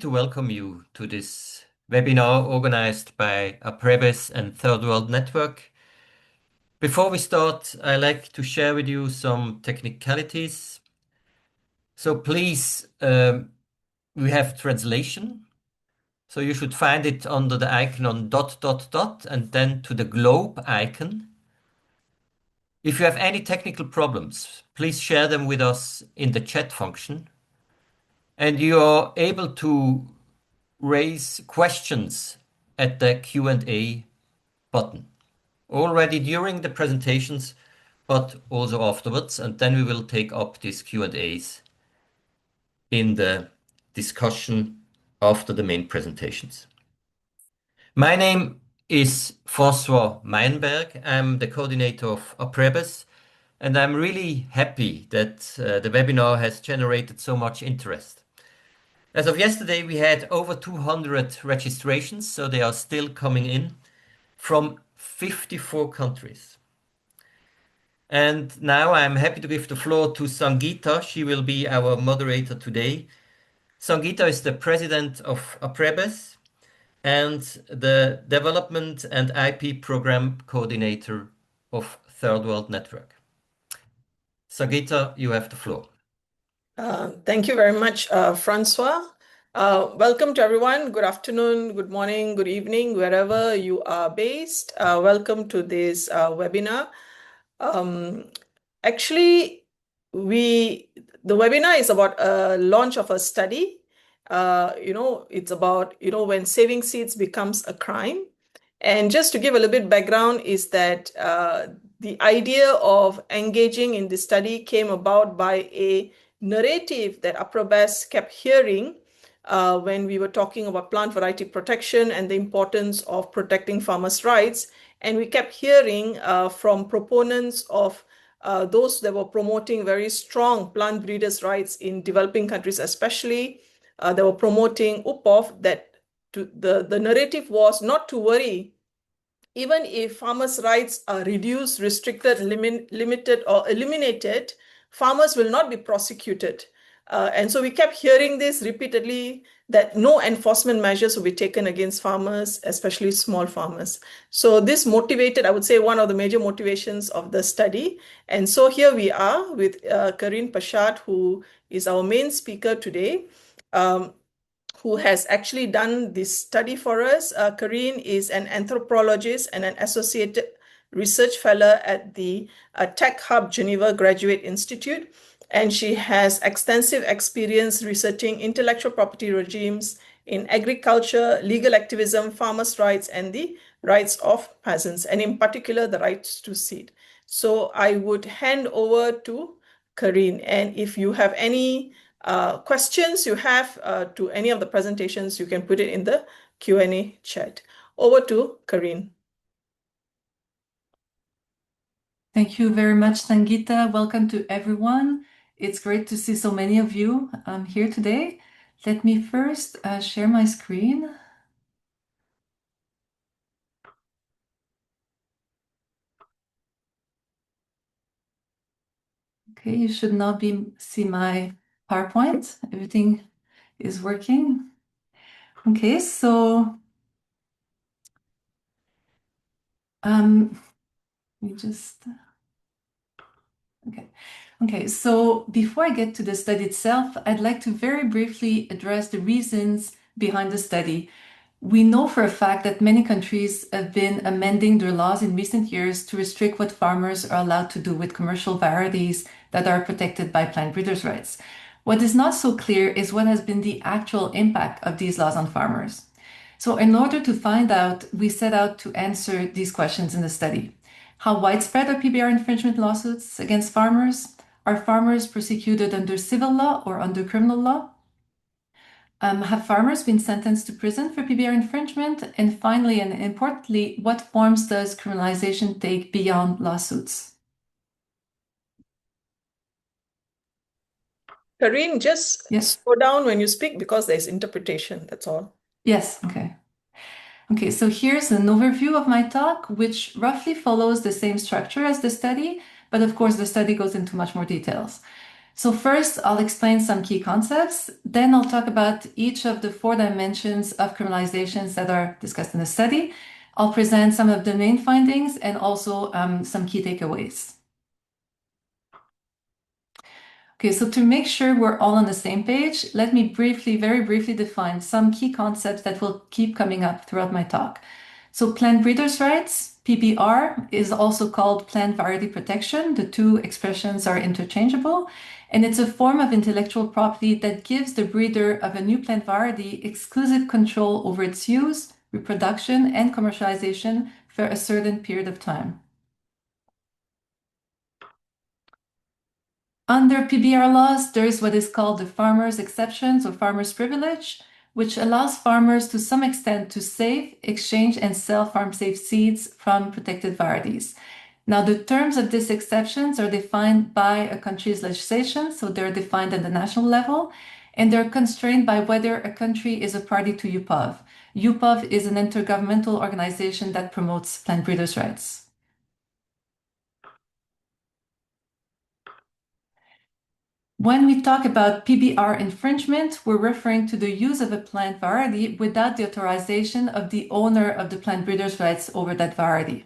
to welcome you to this webinar organized by Apbrebes and Third World Network. Before we start, I'd like to share with you some technicalities. So please, we have translation. So you should find it under the icon on ... and then to the globe icon. If you have any technical problems, please share them with us in the chat function. And you are able to raise questions at the Q&A button already during the presentations, but also afterwards. And then we will take up these Q&As in the discussion after the main presentations. My name is François Meinberg. I'm the coordinator of Apbrebes, and I'm really happy that the webinar has generated so much interest. As of yesterday, we had over 200 registrations, so they are still coming in from 54 countries. And now I'm happy to give the floor to Sangeeta. She will be our moderator today. Sangeeta is the president of Apbrebes and the development and IP program coordinator of Third World Network. Sangeeta, you have the floor. Thank you very much, Francois. Welcome to everyone. Good afternoon, good morning, good evening, wherever you are based. Welcome to this webinar. Actually, the webinar is about a launch of a study. It's about, when saving seeds becomes a crime. And just to give a little bit background is that the idea of engaging in this study came about by a narrative that Apbrebes kept hearing when we were talking about plant variety protection and the importance of protecting farmers' rights. And we kept hearing from proponents of those that were promoting very strong plant breeders' rights in developing countries, especially. They were promoting UPOF, that the narrative was not to worry. Even if farmers' rights are reduced, restricted, limited, or eliminated, farmers will not be prosecuted. And so we kept hearing this repeatedly, that no enforcement measures will be taken against farmers, especially small farmers. So this motivated, I would say, one of the major motivations of the study. And so here we are with Karine Perschard, who is our main speaker today, who has actually done this study for us. Karine is an anthropologist and an associate research fellow at the Tech Hub Geneva Graduate Institute. And she has extensive experience researching intellectual property regimes in agriculture, legal activism, farmers' rights, and the rights of peasants, and in particular, the rights to seed. So I would hand over to Karine. And if you have any questions you have to any of the presentations, you can put it in the Q&A chat. Over to Karine. Thank you very much, Sangeeta. Welcome to everyone. It's great to see so many of you here today. Let me first share my screen. Okay, you should now see my PowerPoint. Everything is working. Okay, so we just okay. So before I get to the study itself, I'd like to very briefly address the reasons behind the study. We know for a fact that many countries have been amending their laws in recent years to restrict what farmers are allowed to do with commercial varieties that are protected by plant breeders' rights. What is not so clear is what has been the actual impact of these laws on farmers. So in order to find out, we set out to answer these questions in the study. How widespread are PBR infringement lawsuits against farmers? Are farmers prosecuted under civil law or under criminal law? Have farmers been sentenced to prison for PBR infringement? And finally, and importantly, what forms does criminalization take beyond lawsuits? Karine, just slow down when you speak because there's interpretation, that's all. Yes, okay. Okay, so here's an overview of my talk, which roughly follows the same structure as the study, but of course the study goes into much more details. So first, I'll explain some key concepts. Then I'll talk about each of the 4 dimensions of criminalizations that are discussed in the study. I'll present some of the main findings and also some key takeaways. Okay, so to make sure we're all on the same page, let me very briefly define some key concepts that will keep coming up throughout my talk. So plant breeders' rights, PBR, is also called plant variety protection. The 2 expressions are interchangeable, and it's a form of intellectual property that gives the breeder of a new plant variety exclusive control over its use, reproduction, and commercialization for a certain period of time. Under PBR laws, there is what is called the farmer's exceptions or farmer's privilege, which allows farmers to some extent to save, exchange, and sell farm-safe seeds from protected varieties. Now, the terms of these exceptions are defined by a country's legislation, so they're defined at the national level, and they're constrained by whether a country is a party to UPOV. UPOV is an intergovernmental organization that promotes plant breeders' rights. When we talk about PBR infringement, we're referring to the use of a plant variety without the authorization of the owner of the plant breeder's rights over that variety.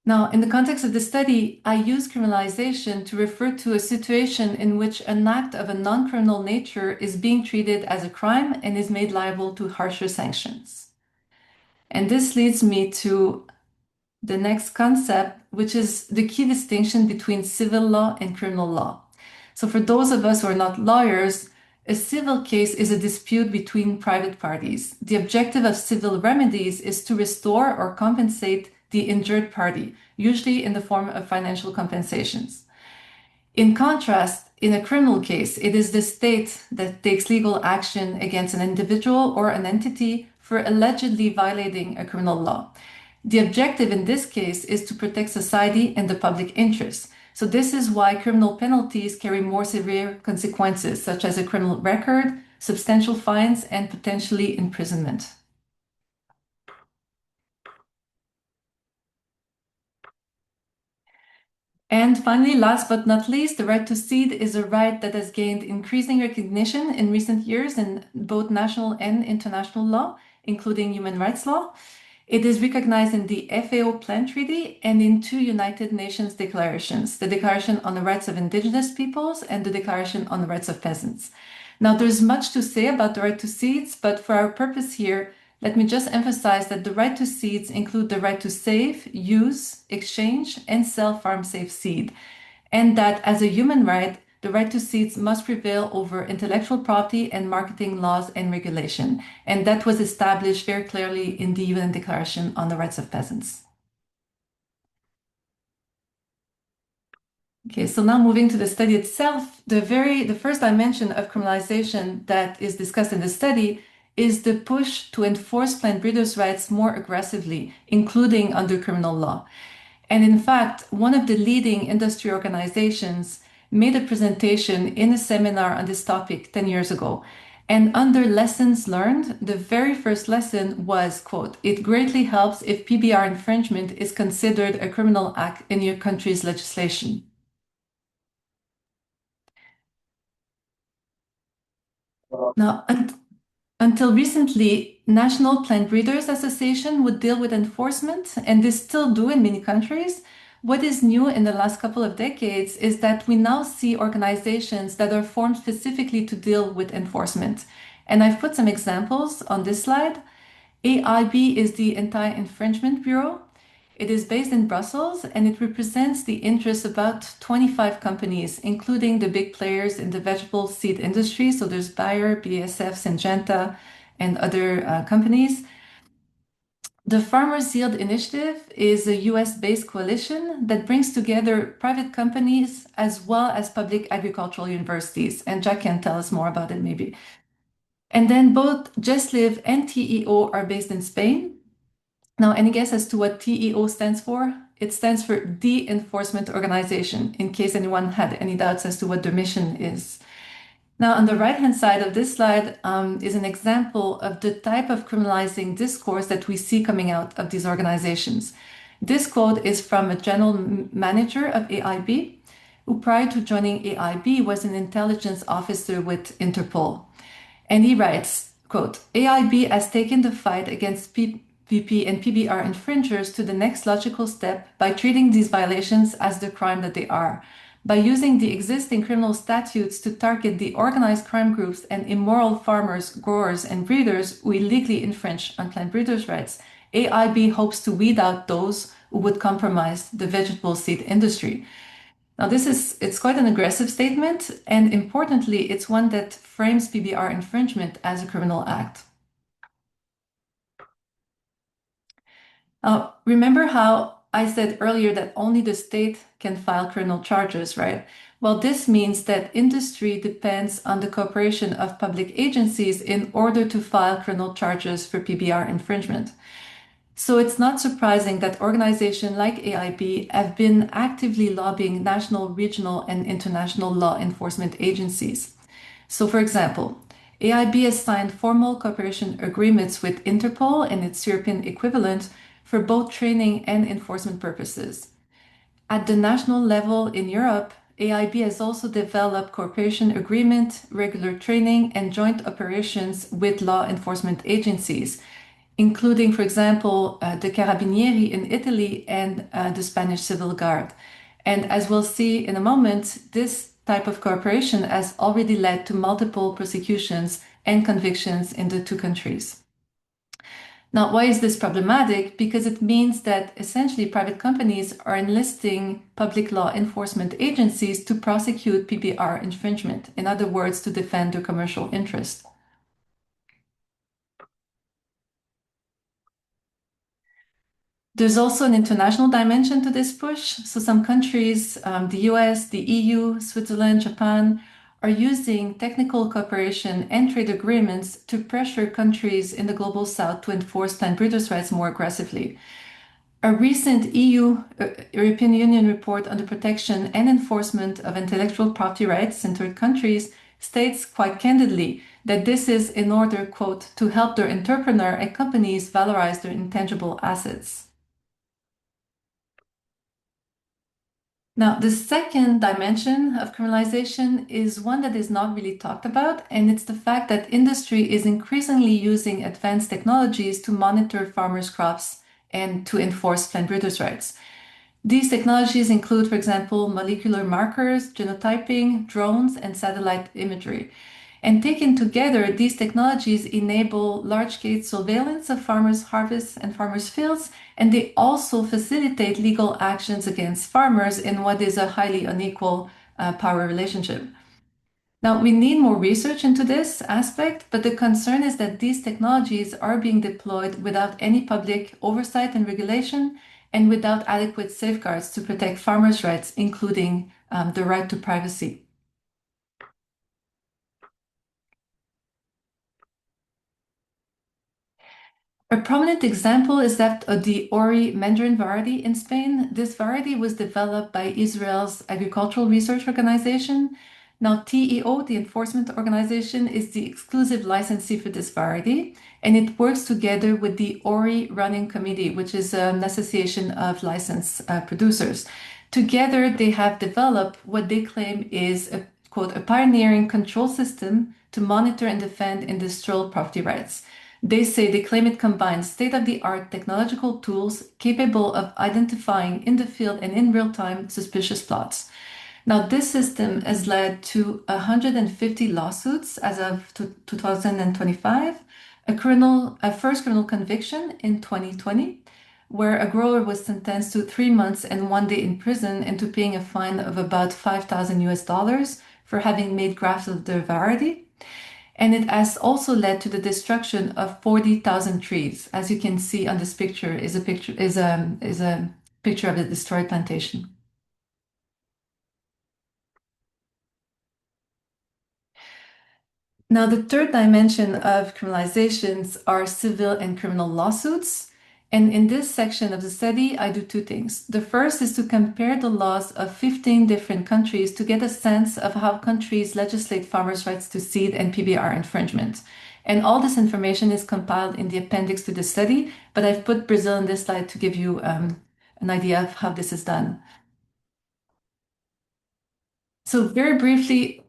Now, in the context of the study, I use criminalization to refer to a situation in which an act of a non-criminal nature is being treated as a crime and is made liable to harsher sanctions. And this leads me to the next concept, which is the key distinction between civil law and criminal law. So for those of us who are not lawyers, a civil case is a dispute between private parties. The objective of civil remedies is to restore or compensate the injured party, usually in the form of financial compensations. In contrast, in a criminal case, it is the state that takes legal action against an individual or an entity for allegedly violating a criminal law. The objective in this case is to protect society and the public interest. So this is why criminal penalties carry more severe consequences, such as a criminal record, substantial fines, and potentially imprisonment. And finally, last but not least, the right to seed is a right that has gained increasing recognition in recent years in both national and international law, including human rights law. It is recognized in the FAO Plant Treaty and in 2 United Nations declarations, the Declaration on the Rights of Indigenous Peoples and the Declaration on the Rights of Peasants. Now, there's much to say about the right to seeds, but for our purpose here, let me just emphasize that the right to seeds include the right to save, use, exchange, and sell farm-safe seed, and that as a human right, the right to seeds must prevail over intellectual property and marketing laws and regulation. And that was established very clearly in the UN Declaration on the Rights of Peasants. Okay, so now moving to the study itself, the first dimension of criminalization that is discussed in the study is the push to enforce plant breeders' rights more aggressively, including under criminal law. And in fact, one of the leading industry organizations made a presentation in a seminar on this topic 10 years ago. And under lessons learned, the very first lesson was, quote, "It greatly helps if PBR infringement is considered a criminal act in your country's legislation." Now, until recently, National Plant Breeders Association would deal with enforcement, and they still do in many countries. What is new in the last couple of decades is that we now see organizations that are formed specifically to deal with enforcement. And I've put some examples on this slide. AIB is the Anti-Infringement Bureau. It is based in Brussels, and it represents the interests of about 25 companies, including the big players in the vegetable seed industry. So there's Bayer, BASF, Syngenta, and other companies. The Farmers Yield Initiative is a US-based coalition that brings together private companies as well as public agricultural universities. And Jack can tell us more about it maybe. And then both GESLIV and TEO are based in Spain. Now, any guess as to what TEO stands for? It stands for The Enforcement Organization, in case anyone had any doubts as to what their mission is. Now, on the right-hand side of this slide is an example of the type of criminalizing discourse that we see coming out of these organizations. This quote is from a general manager of AIB, who prior to joining AIB was an intelligence officer with Interpol. And he writes, quote, AIB has taken the fight against PVP and PBR infringers to the next logical step by treating these violations as the crime that they are. By using the existing criminal statutes to target the organized crime groups and immoral farmers, growers, and breeders who illegally infringe on plant breeders' rights, AIB hopes to weed out those who would compromise the vegetable seed industry. Now, it's quite an aggressive statement, and importantly, it's one that frames PBR infringement as a criminal act. Now, remember how I said earlier that only the state can file criminal charges, right? Well, this means that industry depends on the cooperation of public agencies in order to file criminal charges for PBR infringement. So it's not surprising that organizations like AIB have been actively lobbying national, regional, and international law enforcement agencies. So for example, AIB has signed formal cooperation agreements with Interpol and its European equivalent for both training and enforcement purposes. At the national level in Europe, AIB has also developed cooperation agreement, regular training, and joint operations with law enforcement agencies, including, for example, the Carabinieri in Italy and the Spanish Civil Guard. And as we'll see in a moment, this type of cooperation has already led to multiple prosecutions and convictions in the two countries. Now, why is this problematic? Because it means that essentially private companies are enlisting public law enforcement agencies to prosecute PBR infringement, in other words, to defend their commercial interest. There's also an international dimension to this push. So some countries, the US, the EU, Switzerland, Japan, are using technical cooperation and trade agreements to pressure countries in the global south to enforce plant breeders' rights more aggressively. A recent European Union report on the protection and enforcement of intellectual property rights in third countries states quite candidly that this is in order, quote, to help their entrepreneur and companies valorize their intangible assets. Now, the second dimension of criminalization is one that is not really talked about, and it's the fact that industry is increasingly using advanced technologies to monitor farmers' crops and to enforce plant breeders' rights. These technologies include, for example, molecular markers, genotyping, drones, and satellite imagery. And taken together, these technologies enable large-scale surveillance of farmers' harvests and farmers' fields, and they also facilitate legal actions against farmers in what is a highly unequal power relationship. Now, we need more research into this aspect, but the concern is that these technologies are being deployed without any public oversight and regulation and without adequate safeguards to protect farmers' rights, including the right to privacy. A prominent example is that of the Ori mandarin variety in Spain. This variety was developed by Israel's Agricultural Research Organization. Now, TEO, the enforcement organization, is the exclusive licensee for this variety, and it works together with the Ori Running Committee, which is an association of licensed producers. Together, they have developed what they claim is a, quote, a pioneering control system to monitor and defend industrial property rights. They claim it combines state-of-the-art technological tools capable of identifying in the field and in real time suspicious plots. Now, this system has led to 150 lawsuits as of 2025, a first criminal conviction in 2020, where a grower was sentenced to 3 months and 1 day in prison and to paying a fine of about $5,000 for having made grafts of their variety. And it has also led to the destruction of 40,000 trees. As you can see on this picture, is a picture of the destroyed plantation. Now, the third dimension of criminalizations are civil and criminal lawsuits. And in this section of the study, I do two things. The first is to compare the laws of 15 different countries to get a sense of how countries legislate farmers' rights to seed and PBR infringement. And all this information is compiled in the appendix to the study, but I've put Brazil in this slide to give you an an idea of how this is done. So very briefly,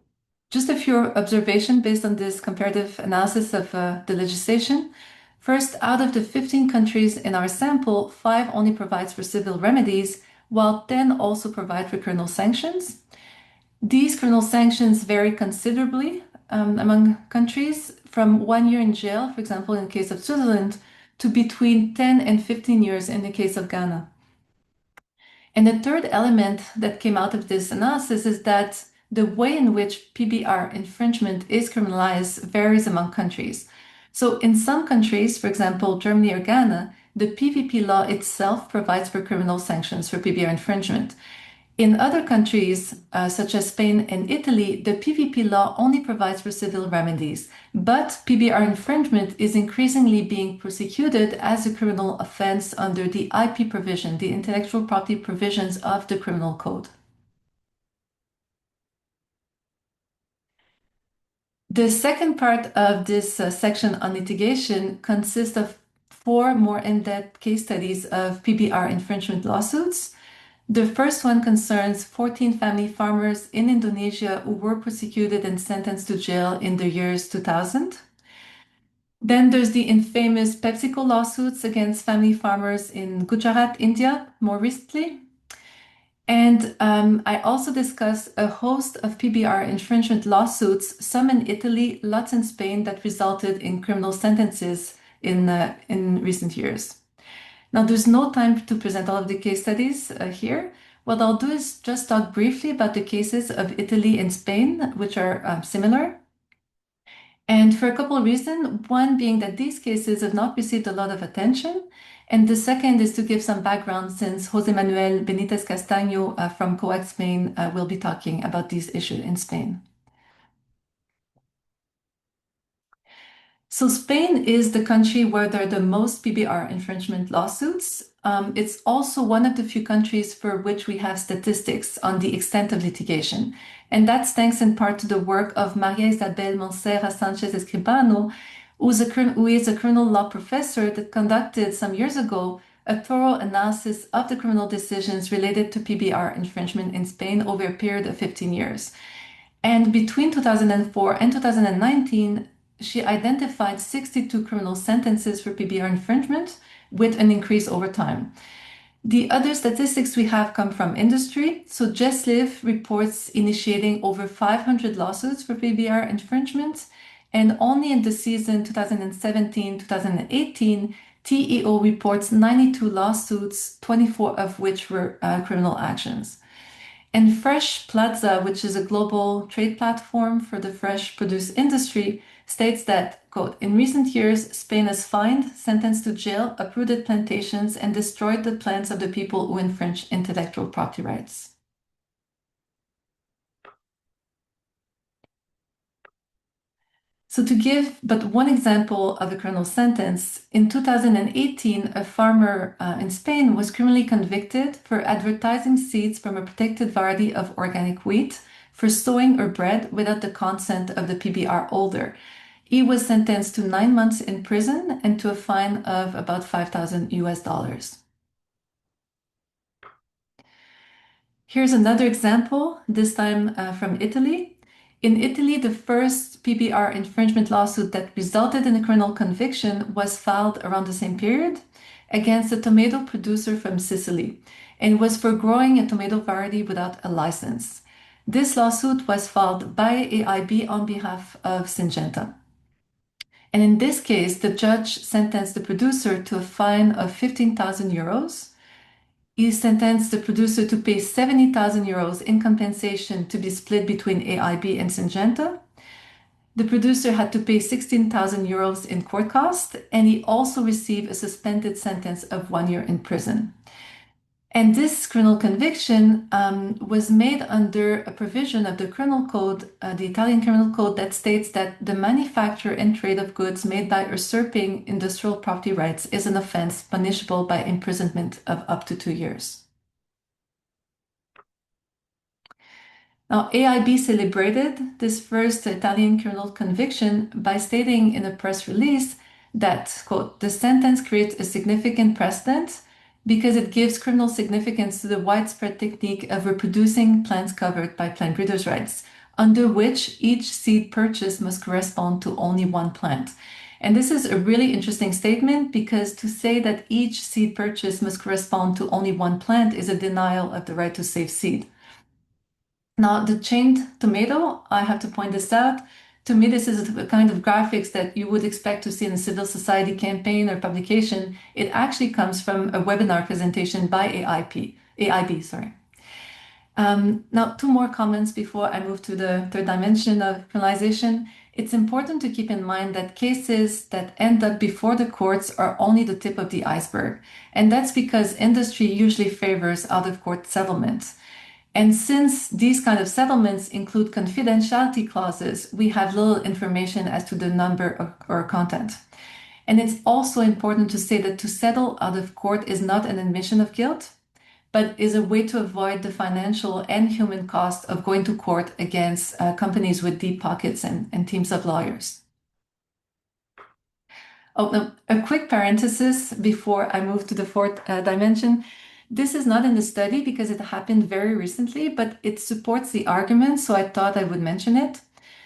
just a few observations based on this comparative analysis of the legislation. First, out of the 15 countries in our sample, 5 only provides for civil remedies, while 10 also provide for criminal sanctions. These criminal sanctions vary considerably among countries, from 1 year in jail, for example, in the case of Switzerland, to between 10 and 15 years in the case of Ghana. And the third element that came out of this analysis is that the way in which PBR infringement is criminalized varies among countries. So in some countries, for example, Germany or Ghana, the PVP law itself provides for criminal sanctions for PBR infringement. In other countries, such as Spain and Italy, the PVP law only provides for civil remedies, but PBR infringement is increasingly being prosecuted as a criminal offense under the IP provision, the intellectual property provisions of the criminal code. The second part of this section on litigation consists of 4 more in-depth case studies of PBR infringement lawsuits. The first one concerns 14 family farmers in Indonesia who were prosecuted and sentenced to jail in the years 2000. Then there's the infamous PepsiCo lawsuits against family farmers in Gujarat, India, more recently. And I also discussed a host of PBR infringement lawsuits, some in Italy, lots in Spain, that resulted in criminal sentences in recent years. Now, there's no time to present all of the case studies here. What I'll do is just talk briefly about the cases of Italy and Spain, which are similar. And for a couple of reasons, one being that these cases have not received a lot of attention. And the second is to give some background, since José Manuel Benítez Castaño from COAC Spain will be talking about these issues in Spain. So Spain is the country where there are the most PBR infringement lawsuits. It's also one of the few countries for which we have statistics on the extent of litigation. And that's thanks in part to the work of Maria Isabel Monserra Sanchez Escribano, who is a criminal law professor that conducted some years ago a thorough analysis of the criminal decisions related to PBR infringement in Spain over a period of 15 years. And between 2004 and 2019, she identified 62 criminal sentences for PBR infringement, with an increase over time. The other statistics we have come from industry. So JustLive reports initiating over 500 lawsuits for PBR infringement, and only in the season 2017-2018, TEO reports 92 lawsuits, 24 of which were criminal actions. And Fresh Plaza, which is a global trade platform for the fresh produce industry, states that, quote, in recent years, Spain has fined, sentenced to jail, uprooted plantations, and destroyed the plants of the people who infringe intellectual property rights. So to give but one example of a criminal sentence, in 2018, a farmer in Spain was criminally convicted for advertising seeds from a protected variety of organic wheat for sowing or bread without the consent of the PBR holder. He was sentenced to 9 months in prison and to a fine of about $5,000. Here's another example, this time from Italy. In Italy, the first PBR infringement lawsuit that resulted in a criminal conviction was filed around the same period against a tomato producer from Sicily, and was for growing a tomato variety without a license. This lawsuit was filed by AIB on behalf of Syngenta. And in this case, the judge sentenced the producer to a fine of 15,000 euros. He sentenced the producer to pay 70,000 euros in compensation to be split between AIB and Syngenta. The producer had to pay 16,000 euros in court costs, and he also received a suspended sentence of 1 year in prison. And this criminal conviction was made under a provision of the criminal code, the Italian criminal code, that states that the manufacture and trade of goods made by usurping industrial property rights is an offense punishable by imprisonment of up to 2 years. Now, AIB celebrated this first Italian criminal conviction by stating in a press release that, quote, the sentence creates a significant precedent because it gives criminal significance to the widespread technique of reproducing plants covered by plant breeders' rights, under which each seed purchase must correspond to only one plant. And this is a really interesting statement because to say that each seed purchase must correspond to only one plant is a denial of the right to save seed. Now, the chained tomato, I have to point this out. To me, this is a kind of graphics that you would expect to see in a civil society campaign or publication. It actually comes from a webinar presentation by AIB, sorry. Now, two more comments before I move to the third dimension of criminalization. It's important to keep in mind that cases that end up before the courts are only the tip of the iceberg. And that's because industry usually favors out-of-court settlements. And since these kind of settlements include confidentiality clauses, we have little information as to the number or content. And it's also important to say that to settle out of court is not an admission of guilt, but is a way to avoid the financial and human cost of going to court against companies with deep pockets and teams of lawyers. Oh, a quick parenthesis before I move to the fourth dimension. This is not in the study because it happened very recently, but it supports the argument, so I thought I would mention it.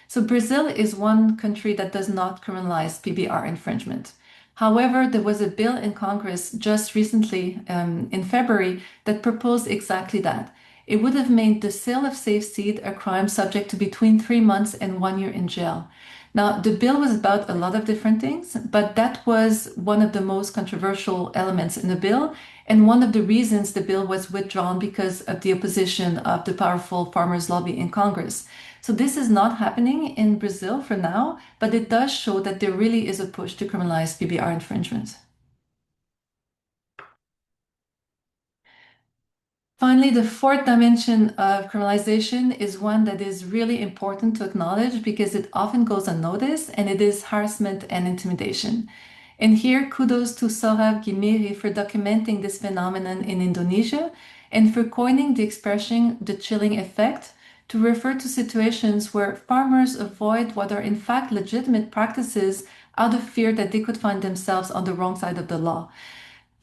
So Brazil is one country that does not criminalize PBR infringement. However, there was a bill in Congress just recently in February that proposed exactly that. It would have made the sale of safe seed a crime subject to between 3 months and 1 year in jail. Now, the bill was about a lot of different things, but that was one of the most controversial elements in the bill, and one of the reasons the bill was withdrawn because of the opposition of the powerful farmers' lobby in Congress. So this is not happening in Brazil for now, but it does show that there really is a push to criminalize PBR infringement. Finally, the fourth dimension of criminalization is one that is really important to acknowledge because it often goes unnoticed, and it is harassment and intimidation. And here, kudos to Sohrab Ghimiri for documenting this phenomenon in Indonesia and for coining the expression the chilling effect to refer to situations where farmers avoid what are in fact legitimate practices out of fear that they could find themselves on the wrong side of the law.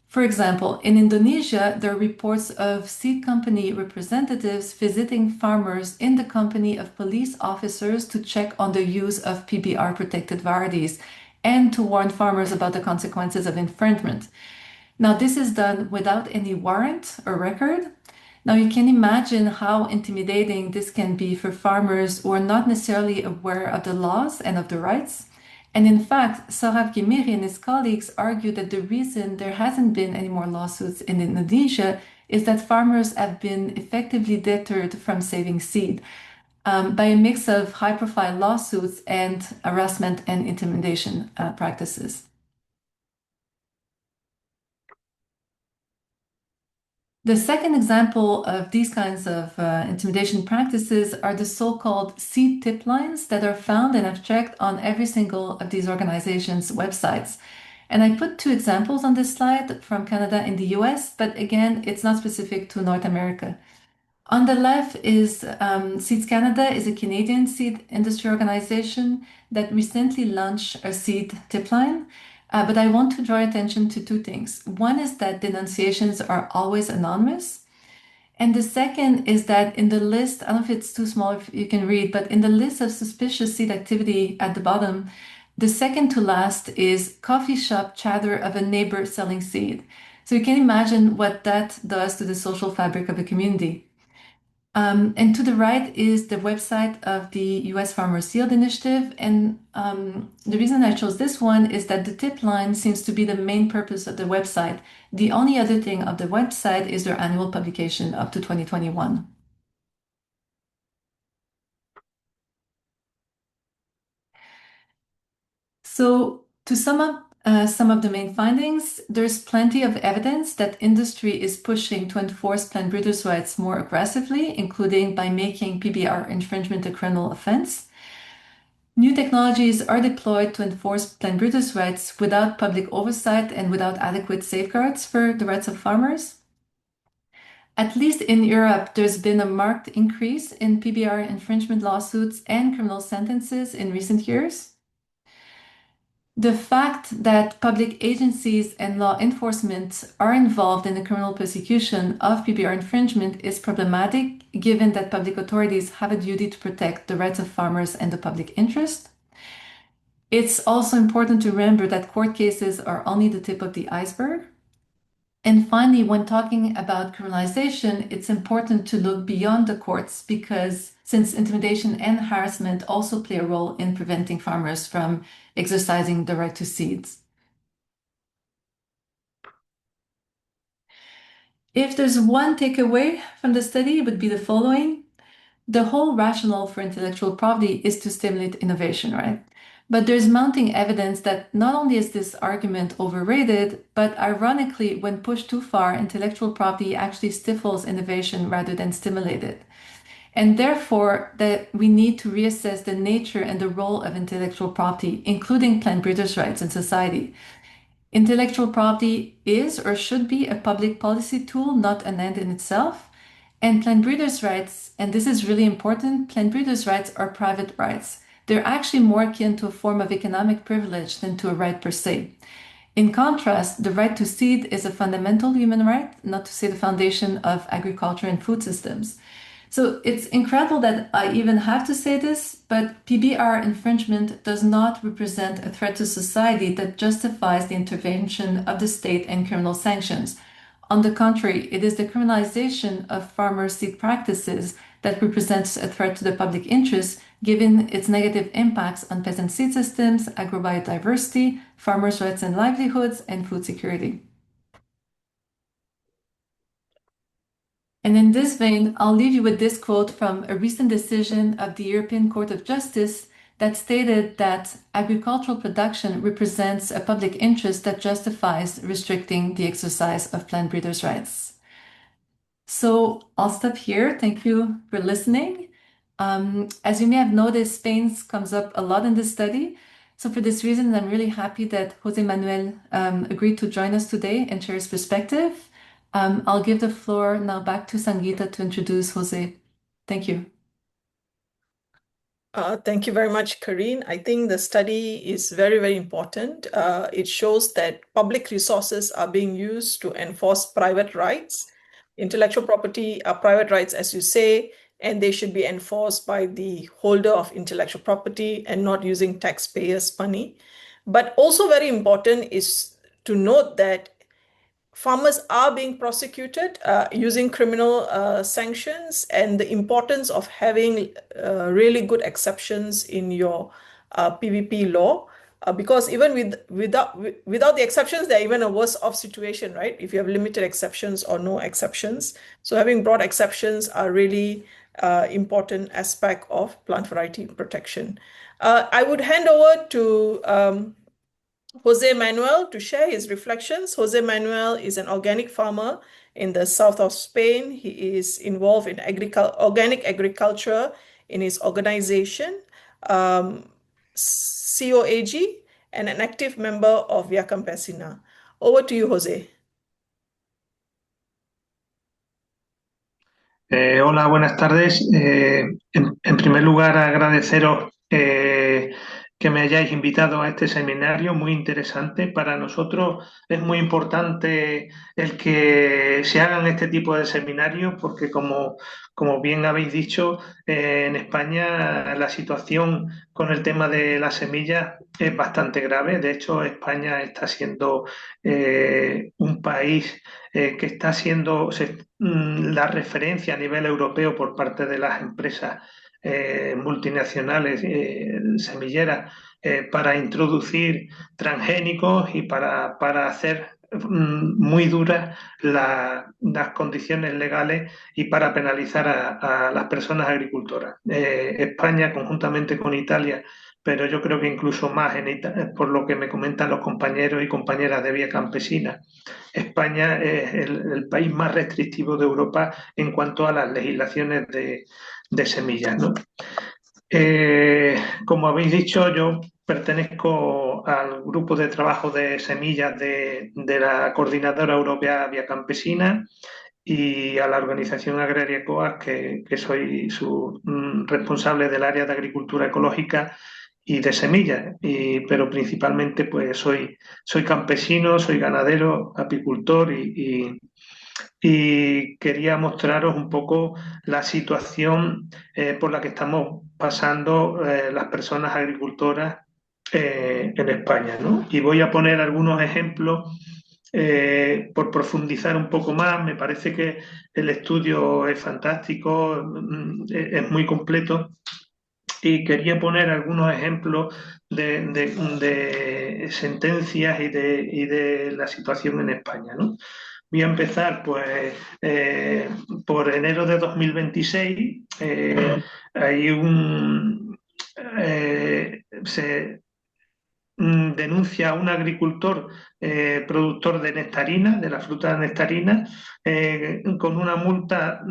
For example, in Indonesia, there are reports of seed company representatives visiting farmers in the company of police officers to check on the use of PBR protected varieties and to warn farmers about the consequences of infringement. Now, this is done without any warrant or record. Now, you can imagine how intimidating this can be for farmers who are not necessarily aware of the laws and of the rights. And in fact, Sohrab Ghimiri and his colleagues argue that the reason there hasn't been any more lawsuits in Indonesia is that farmers have been effectively deterred from saving seed by a mix of high-profile lawsuits and harassment and intimidation practices. The second example of these kinds of intimidation practices are the so-called seed tip lines that are found and I've checked on every single of these organizations' websites. And I put two examples on this slide from Canada and the US, but again, it's not specific to North America. On the left is Seeds Canada is a Canadian seed industry organization that recently launched a seed tip line. But I want to draw attention to two things. One is that denunciations are always anonymous. And the second is that in the list, I don't know if it's too small if you can read, but in the list of suspicious seed activity at the bottom, the second to last is coffee shop chatter of a neighbor selling seed. So you can imagine what that does to the social fabric of a community. And to the right is the website of the US Farmers Yield Initiative. And the reason I chose this one is that the tip line seems to be the main purpose of the website. The only other thing of the website is their annual publication up to 2021. So to sum up some of the main findings, there's plenty of evidence that industry is pushing to enforce plant breeders' rights more aggressively, including by making PBR infringement a criminal offense. New technologies are deployed to enforce plant breeders' rights without public oversight and without adequate safeguards for the rights of farmers. At least in Europe, there's been a marked increase in PBR infringement lawsuits and criminal sentences in recent years. The fact that public agencies and law enforcement are involved in the criminal prosecution of PBR infringement is problematic, given that public authorities have a duty to protect the rights of farmers and the public interest. It's also important to remember that court cases are only the tip of the iceberg. And finally, when talking about criminalization, it's important to look beyond the courts because since intimidation and harassment also play a role in preventing farmers from exercising the right to seeds. If there's one takeaway from the study, it would be the following. The whole rationale for intellectual property is to stimulate innovation, right? But there's mounting evidence that not only is this argument overrated, but ironically, when pushed too far, intellectual property actually stifles innovation rather than stimulate it. And therefore, that we need to reassess the nature and the role of intellectual property, including plant breeders' rights in society. Intellectual property is or should be a public policy tool, not an end in itself. And plant breeders' rights, and this is really important, plant breeders' rights are private rights. They're actually more akin to a form of economic privilege than to a right per se. In contrast, the right to seed is a fundamental human right, not to say the foundation of agriculture and food systems. So it's incredible that I even have to say this, but PBR infringement does not represent a threat to society that justifies the intervention of the state and criminal sanctions. On the contrary, it is the criminalization of farmer seed practices that represents a threat to the public interest, given its negative impacts on peasant seed systems, agrobiodiversity, farmers' rights and livelihoods, and food security. And in this vein, I'll leave you with this quote from a recent decision of the European Court of Justice that stated that agricultural production represents a public interest that justifies restricting the exercise of plant breeders' rights. So I'll stop here. Thank you for listening. As you may have noticed, Spain comes up a lot in this study. So for this reason, I'm really happy that José Manuel agreed to join us today and share his perspective. I'll give the floor now back to Sangeeta to introduce José. Thank you. Thank you very much, Karine. I think the study is very, very important. It shows that public resources are being used to enforce private rights. Intellectual property are private rights, as you say, and they should be enforced by the holder of intellectual property and not using taxpayers' money. But also very important is to note that farmers are being prosecuted using criminal sanctions, and the importance of having really good exceptions in your PVP law, because even without the exceptions, they're even a worse off situation, right? If you have limited exceptions or no exceptions. So having broad exceptions are really important aspect of plant variety protection. I would hand over to José Manuel to share his reflections. José Manuel is an organic farmer in the south of Spain. He is involved in organic agriculture in his organization, COAG, and an active member of Via Campesina. Over to you, José. Hola, buenas tardes. En primer lugar, agradeceros que me hayáis invitado a este seminario muy interesante. Para nosotros es muy importante el que se hagan este tipo de seminarios porque, como bien habéis dicho, en España la situación con el tema de las semillas es bastante grave. De hecho, España está siendo un país que está siendo la referencia a nivel europeo por parte de las empresas multinacionales semilleras para introducir transgénicos y para hacer muy duras las condiciones legales y para penalizar a las personas agricultoras. España, conjuntamente con Italia, pero yo creo que incluso más por lo que me comentan los compañeros y compañeras de Vía Campesina, España es el país más restrictivo de Europa en cuanto a las legislaciones de semillas, ¿no? Como habéis dicho, yo pertenezco al grupo de trabajo de semillas de la Coordinadora Europea Vía Campesina y a la organización agraria COAS, que soy su responsable del área de agricultura ecológica y de semillas, pero principalmente pues soy campesino, soy ganadero, apicultor y quería mostraros un poco la situación por la que estamos pasando las personas agricultoras en España, ¿no? Y voy a poner algunos ejemplos por profundizar un poco más. Me parece que el estudio es fantástico, es muy completo y quería poner algunos ejemplos de sentencias y de la situación en España, ¿no? Voy a empezar pues por enero de 2026. Hay se denuncia a un agricultor productor de nectarina, de la fruta nectarina, con una multa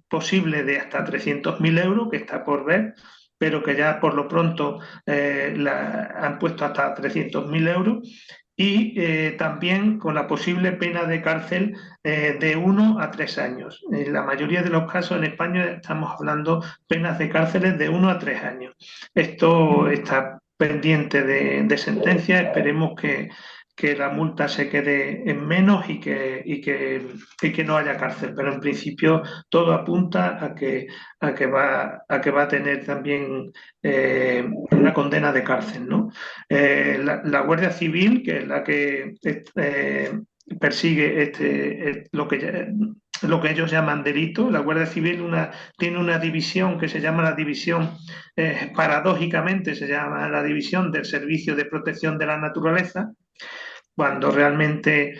posible de hasta 300.000 euros, que está por ver, pero que ya por lo pronto la han puesto hasta 300.000 euros. Y también con la posible pena de cárcel de 1 a 3 años. En la mayoría de los casos en España estamos hablando penas de cárceles de 1 a 3 años. Esto está pendiente de sentencia. Esperemos que la multa se quede en menos y que no haya cárcel. Pero en principio todo apunta a que va a tener también una condena de cárcel, ¿no? La Guardia Civil, que es la que persigue lo que ellos llaman delito. La Guardia Civil tiene una división que se llama la división, paradójicamente se llama la división del Servicio de Protección de la Naturaleza, cuando realmente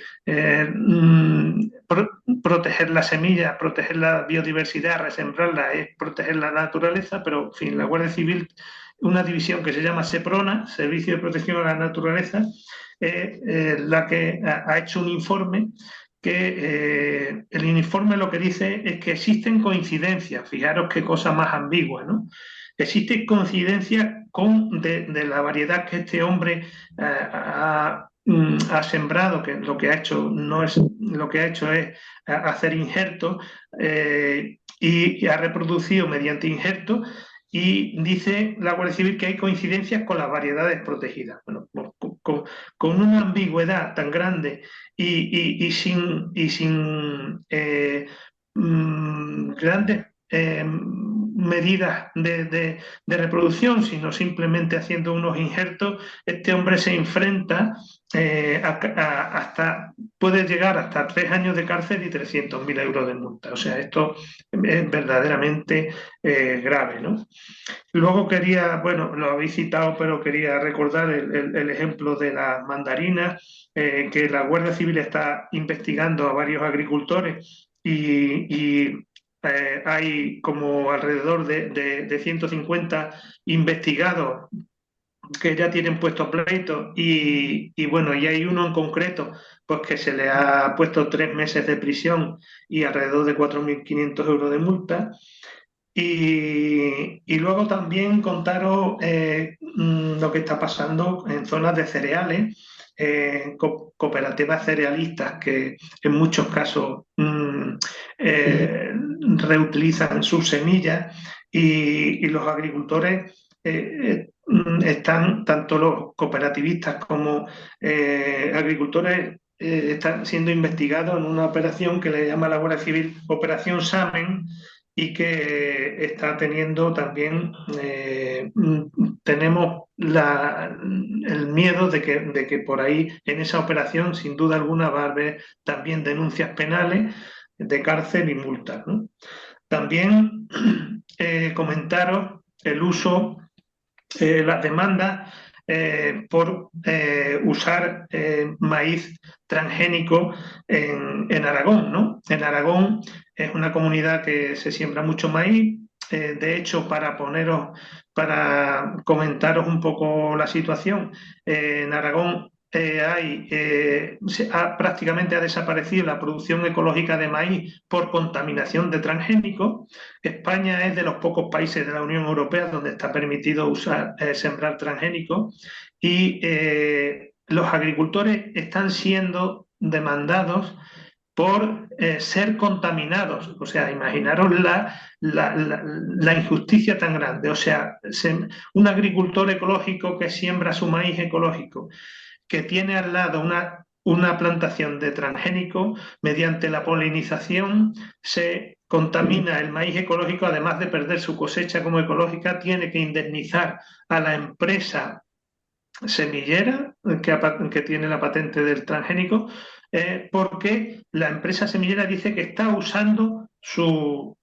proteger la semilla, proteger la biodiversidad, resembrarla es proteger la naturaleza, pero en fin, la Guardia Civil, una división que se llama SEPRONA, Servicio de Protección a la Naturaleza, es la que ha hecho un informe que el informe lo que dice es que existen coincidencias. Fijaros qué cosa más ambigua, ¿no? Existe coincidencia de la variedad que este hombre ha sembrado, que lo que ha hecho no es lo que ha hecho es hacer injertos, y ha reproducido mediante injertos, y dice la Guardia Civil que hay coincidencias con las variedades protegidas. Bueno, con una ambigüedad tan grande y sin grandes medidas de reproducción, sino simplemente haciendo unos injertos, este hombre se enfrenta puede llegar hasta 3 años de cárcel y 300.000 euros de multa. O sea, esto es verdaderamente grave, ¿no? Luego quería, bueno, lo habéis citado, pero quería recordar el ejemplo de las mandarinas, que la Guardia Civil está investigando a varios agricultores y hay como alrededor de 150 investigados que ya tienen puestos pleitos y bueno, y hay uno en concreto pues que se le ha puesto 3 meses de prisión y alrededor de 4.500 euros de multa. Y luego también contaros lo que está pasando en zonas de cereales, cooperativas cerealistas que en muchos casos reutilizan sus semillas y los agricultores están, tanto los cooperativistas como agricultores, están siendo investigados en una operación que le llama la Guardia Civil Operación Samen, y que está teniendo también, tenemos el miedo de que por ahí en esa operación sin duda alguna va a haber también denuncias penales de cárcel y multas, ¿no? También comentaros el uso, las demandas por usar maíz transgénico en Aragón, ¿no? En Aragón es una comunidad que se siembra mucho maíz. De hecho, para comentaros un poco la situación, en Aragón prácticamente ha desaparecido la producción ecológica de maíz por contaminación de transgénicos. España es de los pocos países de la Unión Europea donde está permitido sembrar transgénicos, y los agricultores están siendo demandados por ser contaminados. O sea, imaginaros la injusticia tan grande. O sea, un agricultor ecológico que siembra su maíz ecológico, que tiene al lado una plantación de transgénicos, mediante la polinización se contamina el maíz ecológico, además de perder su cosecha como ecológica, tiene que indemnizar a la empresa semillera que tiene la patente del transgénico, porque la empresa semillera dice que está usando su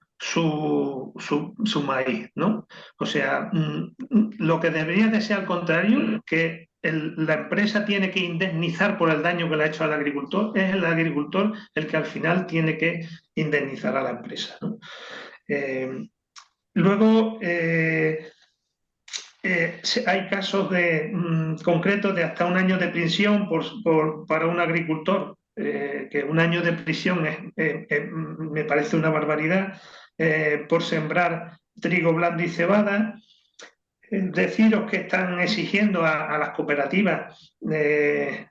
maíz, ¿no? O sea, lo que debería de ser al contrario, que la empresa tiene que indemnizar por el daño que le ha hecho al agricultor, es el agricultor el que al final tiene que indemnizar a la empresa, ¿no? Luego, hay casos concretos de hasta un año de prisión para un agricultor, que un año de prisión me parece una barbaridad, por sembrar trigo blando y cebada. Deciros que están exigiendo a las cooperativas que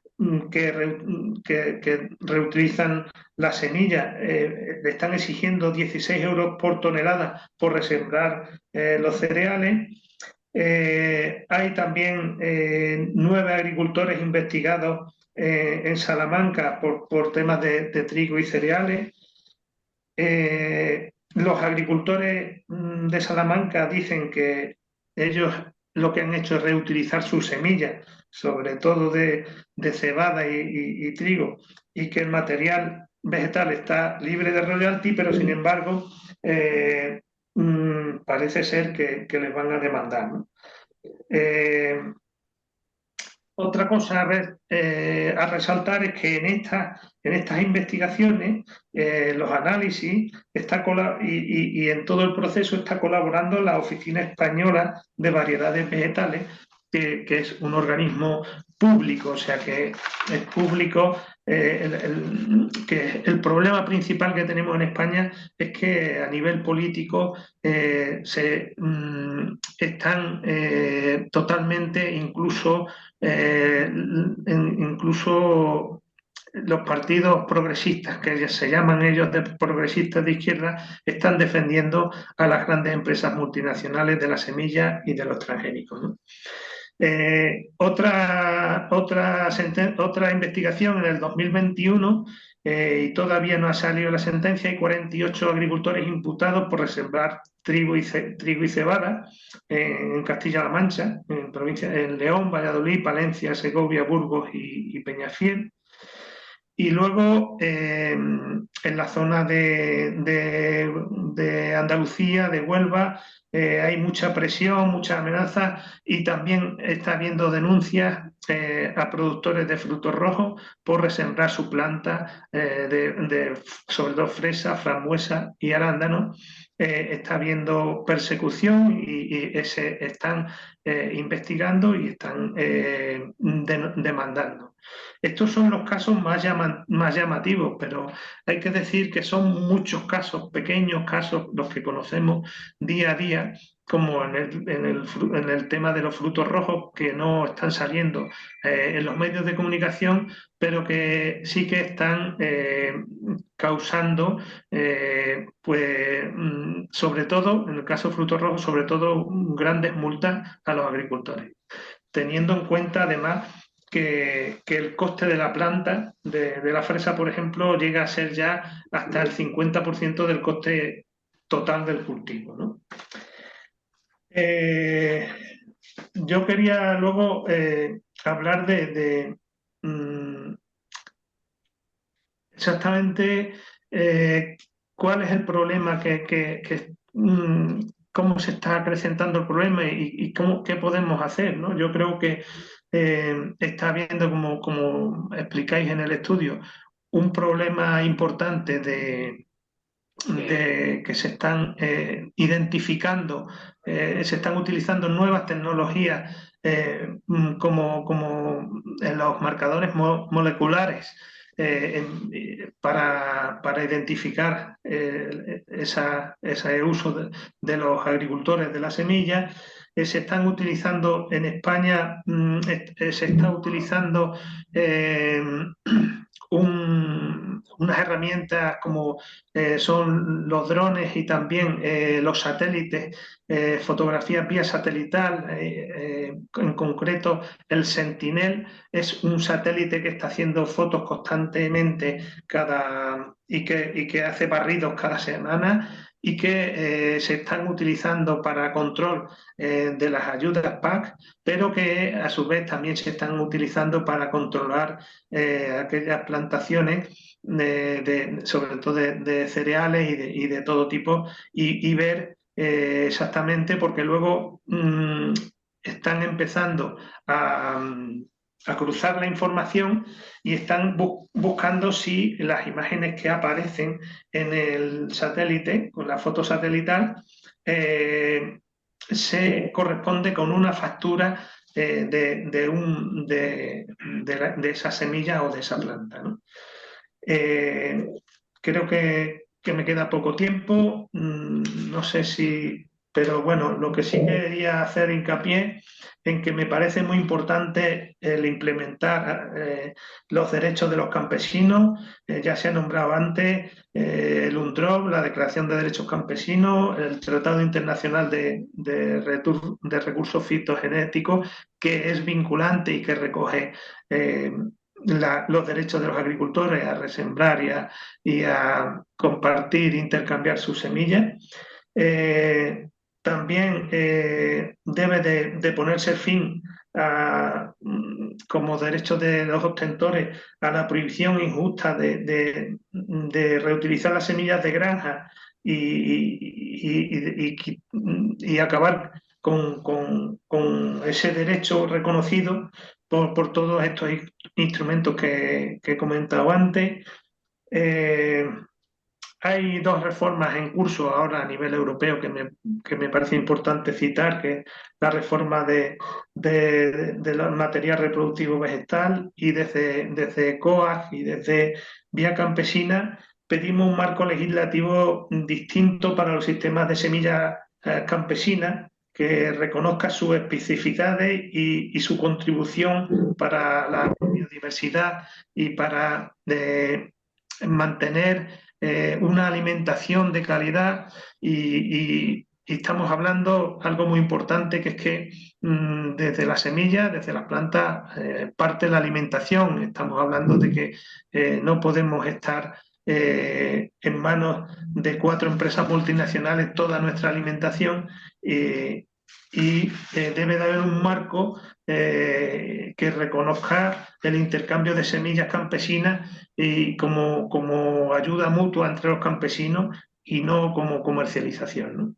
reutilizan la semilla, le están exigiendo 16 euros por tonelada por resembrar los cereales. Hay también 9 agricultores investigados en Salamanca por temas de trigo y cereales. Los agricultores de Salamanca dicen que ellos lo que han hecho es reutilizar sus semillas, sobre todo de cebada y trigo, y que el material vegetal está libre de royalty, pero sin embargo parece ser que les van a demandar, ¿no? Otra cosa a resaltar es que en estas investigaciones, los análisis, y en todo el proceso está colaborando la Oficina Española de Variedades Vegetales, que es un organismo público, o sea que es público. Que el problema principal que tenemos en España es que a nivel político están totalmente, incluso los partidos progresistas, que se llaman ellos de progresistas de izquierda, están defendiendo a las grandes empresas multinacionales de la semilla y de los transgénicos, ¿no? Otra investigación en el 2021, y todavía no ha salido la sentencia. Hay 48 agricultores imputados por resembrar trigo y cebada en Castilla-La Mancha, en León, Valladolid, Palencia, Segovia, Burgos y Peñafiel. Y luego en la zona de Andalucía, de Huelva, hay mucha presión, mucha amenaza, y también está habiendo denuncias a productores de frutos rojos por resembrar su planta sobre todo fresa, frambuesa y arándano. Está habiendo persecución y se están investigando y están demandando. Estos son los casos más llamativos, pero hay que decir que son muchos casos, pequeños casos, los que conocemos día a día, como en el tema de los frutos rojos, que no están saliendo en los medios de comunicación, pero que sí que están causando, sobre todo, en el caso de frutos rojos, sobre todo grandes multas a los agricultores, teniendo en cuenta además que el coste de la planta de la fresa, por ejemplo, llega a ser ya hasta el 50% del coste total del cultivo, ¿no? Yo quería luego hablar de exactamente cuál es el problema, cómo se está acrecentando el problema y qué podemos hacer, ¿no? Yo creo que está habiendo, como explicáis en el estudio, un problema importante de que se están identificando, se están utilizando nuevas tecnologías como en los marcadores moleculares, para identificar ese uso de los agricultores de la semilla. Se están utilizando en España, se está utilizando unas herramientas como son los drones y también los satélites, fotografía vía satelital, en concreto el Sentinel es un satélite que está haciendo fotos constantemente y que hace barridos cada semana y que se están utilizando para control de las ayudas PAC, pero que a su vez también se están utilizando para controlar aquellas plantaciones, sobre todo de cereales y de todo tipo, y ver exactamente, porque luego están empezando a cruzar la información y están buscando si las imágenes que aparecen en el satélite, con la foto satelital, se corresponde con una factura de esa semilla o de esa planta, ¿no? Creo que me queda poco tiempo, no sé si, pero bueno, lo que sí quería hacer hincapié en que me parece muy importante el implementar los derechos de los campesinos, ya se ha nombrado antes el UNDROP, la Declaración de Derechos Campesinos, el Tratado Internacional de Recursos Fitogenéticos, que es vinculante y que recoge los derechos de los agricultores a resembrar y a compartir, intercambiar sus semillas. También debe de ponerse fin como derecho de los obtentores a la prohibición injusta de reutilizar las semillas de granja y acabar con ese derecho reconocido por todos estos instrumentos que he comentado antes. Hay dos reformas en curso ahora a nivel europeo que me parece importante citar, que es la reforma del material reproductivo vegetal, y desde COAG y desde Vía Campesina pedimos un marco legislativo distinto para los sistemas de semillas campesinas, que reconozca sus especificidades y su contribución para la biodiversidad y para mantener una alimentación de calidad y estamos hablando algo muy importante, que es que desde la semilla, desde las plantas, parte la alimentación. Estamos hablando de que no podemos estar en manos de 4 empresas multinacionales toda nuestra alimentación, debe de haber un marco que reconozca el intercambio de semillas campesinas y como ayuda mutua entre los campesinos y no como comercialización, ¿no?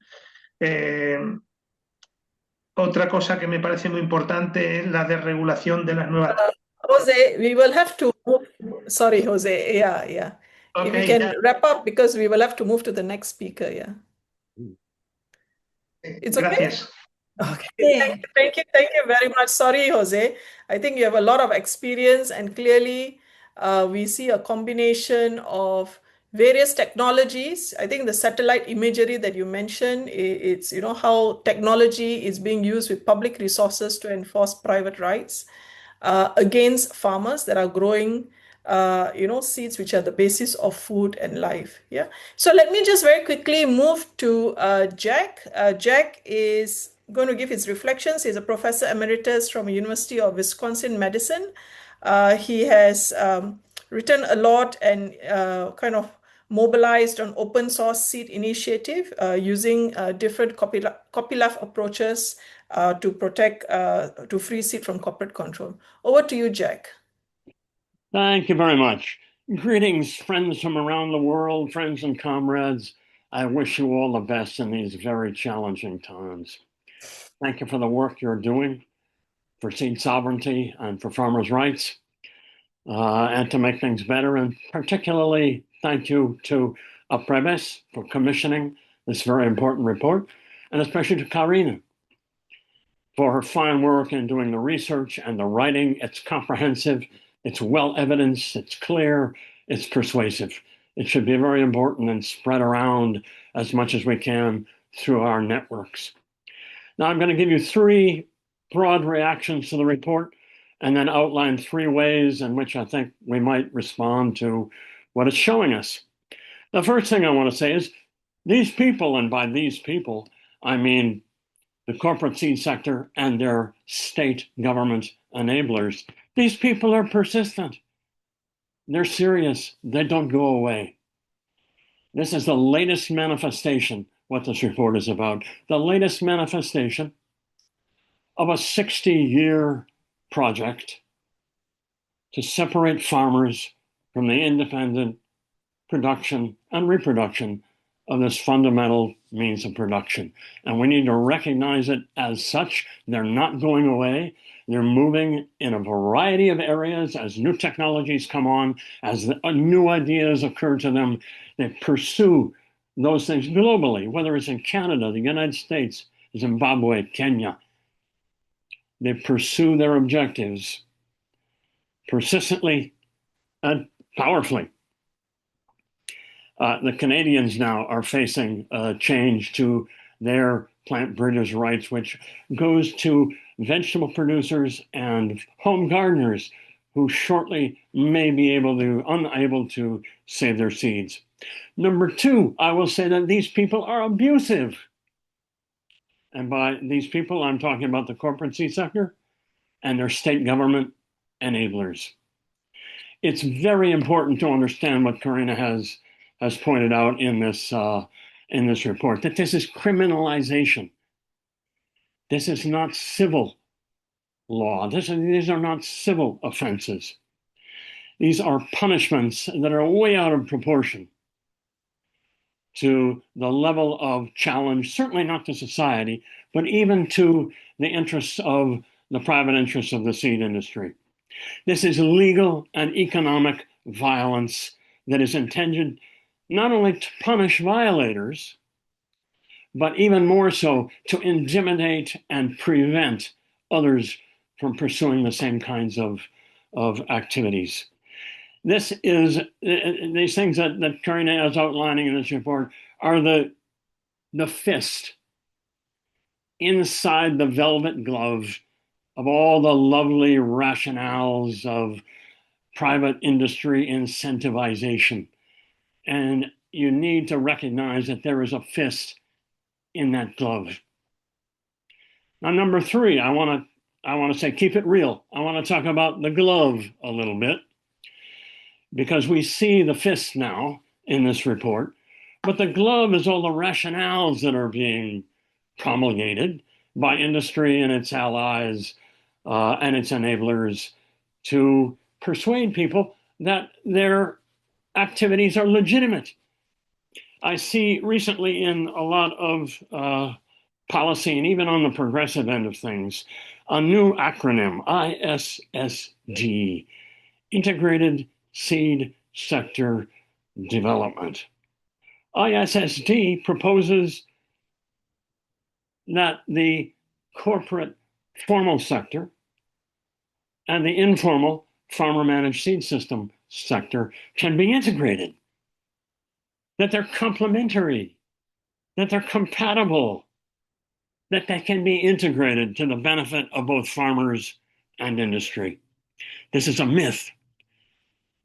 Otra cosa que me parece muy importante es la desregulación de las nuevas. Jose, we will have to move. Sorry, Jose. Yeah, yeah. If we Okay. can wrap up, because we will have to move to the next speaker. Yeah. It's okay? Gracias. Okay. Thank you very much. Sorry, Jose. I think you have a lot of experience, and clearly we see a combination of various technologies. I think the satellite imagery that you mentioned, it's how technology is being used with public resources to enforce private rights against farmers that are growing seeds which are the basis of food and life. Yeah. So let me just very quickly move to Jack. Jack is going to give his reflections. He's a professor emeritus from University of Wisconsin Madison. He has written a lot and kind of mobilized on open source seed initiative using different copyleft approaches to protect, to free seed from corporate control. Over to you, Jack. Thank you very much. Greetings, friends from around the world, friends and comrades. I wish you all the best in these very challenging times. Thank you for the work you're doing for seed sovereignty and for farmers' rights, and to make things better. And particularly, thank you to Apbrebes for commissioning this very important report, and especially to Karine for her fine work in doing the research and the writing. It's comprehensive, it's well evidenced, it's clear, it's persuasive. It should be very important and spread around as much as we can through our networks. Now, I'm going to give you 3 broad reactions to the report and then outline 3 ways in which I think we might respond to what it's showing us. The first thing I want to say is these people, and by these people, I mean the corporate seed sector and their state government enablers, these people are persistent. They're serious. They don't go away. This is the latest manifestation, what this report is about, the latest manifestation of a 60-year project to separate farmers from the independent production and reproduction of this fundamental means of production. And we need to recognize it as such. They're not going away. They're moving in a variety of areas as new technologies come on, as new ideas occur to them. They pursue those things globally, whether it's in Canada, the United States, Zimbabwe, Kenya. They pursue their objectives persistently and powerfully. The Canadians now are facing a change to their plant breeders' rights, which goes to vegetable producers and home gardeners who shortly may be unable to save their seeds. Number two, I will say that these people are abusive. And by these people, I'm talking about the corporate seed sector and their state government enablers. It's very important to understand what Karine has pointed out in this report, that this is criminalization. This is not civil law. These are not civil offenses. These are punishments that are way out of proportion to the level of challenge, certainly not to society, but even to the interests of the private interests of the seed industry. This is legal and economic violence that is intended not only to punish violators, but even more so to intimidate and prevent others from pursuing the same kinds of activities. These things that Karine is outlining in this report are the fist inside the velvet glove of all the lovely rationales of private industry incentivization. And you need to recognize that there is a fist in that glove. Now, number three, I want to say, keep it real. I want to talk about the glove a little bit, because we see the fist now in this report, but the glove is all the rationales that are being promulgated by industry and its allies and its enablers to persuade people that their activities are legitimate. I see recently in a lot of policy, and even on the progressive end of things, a new acronym, ISSD, Integrated Seed Sector Development. ISSD proposes that the corporate formal sector and the informal farmer-managed seed system sector can be integrated, that they're complementary, that they're compatible, that they can be integrated to the benefit of both farmers and industry. This is a myth.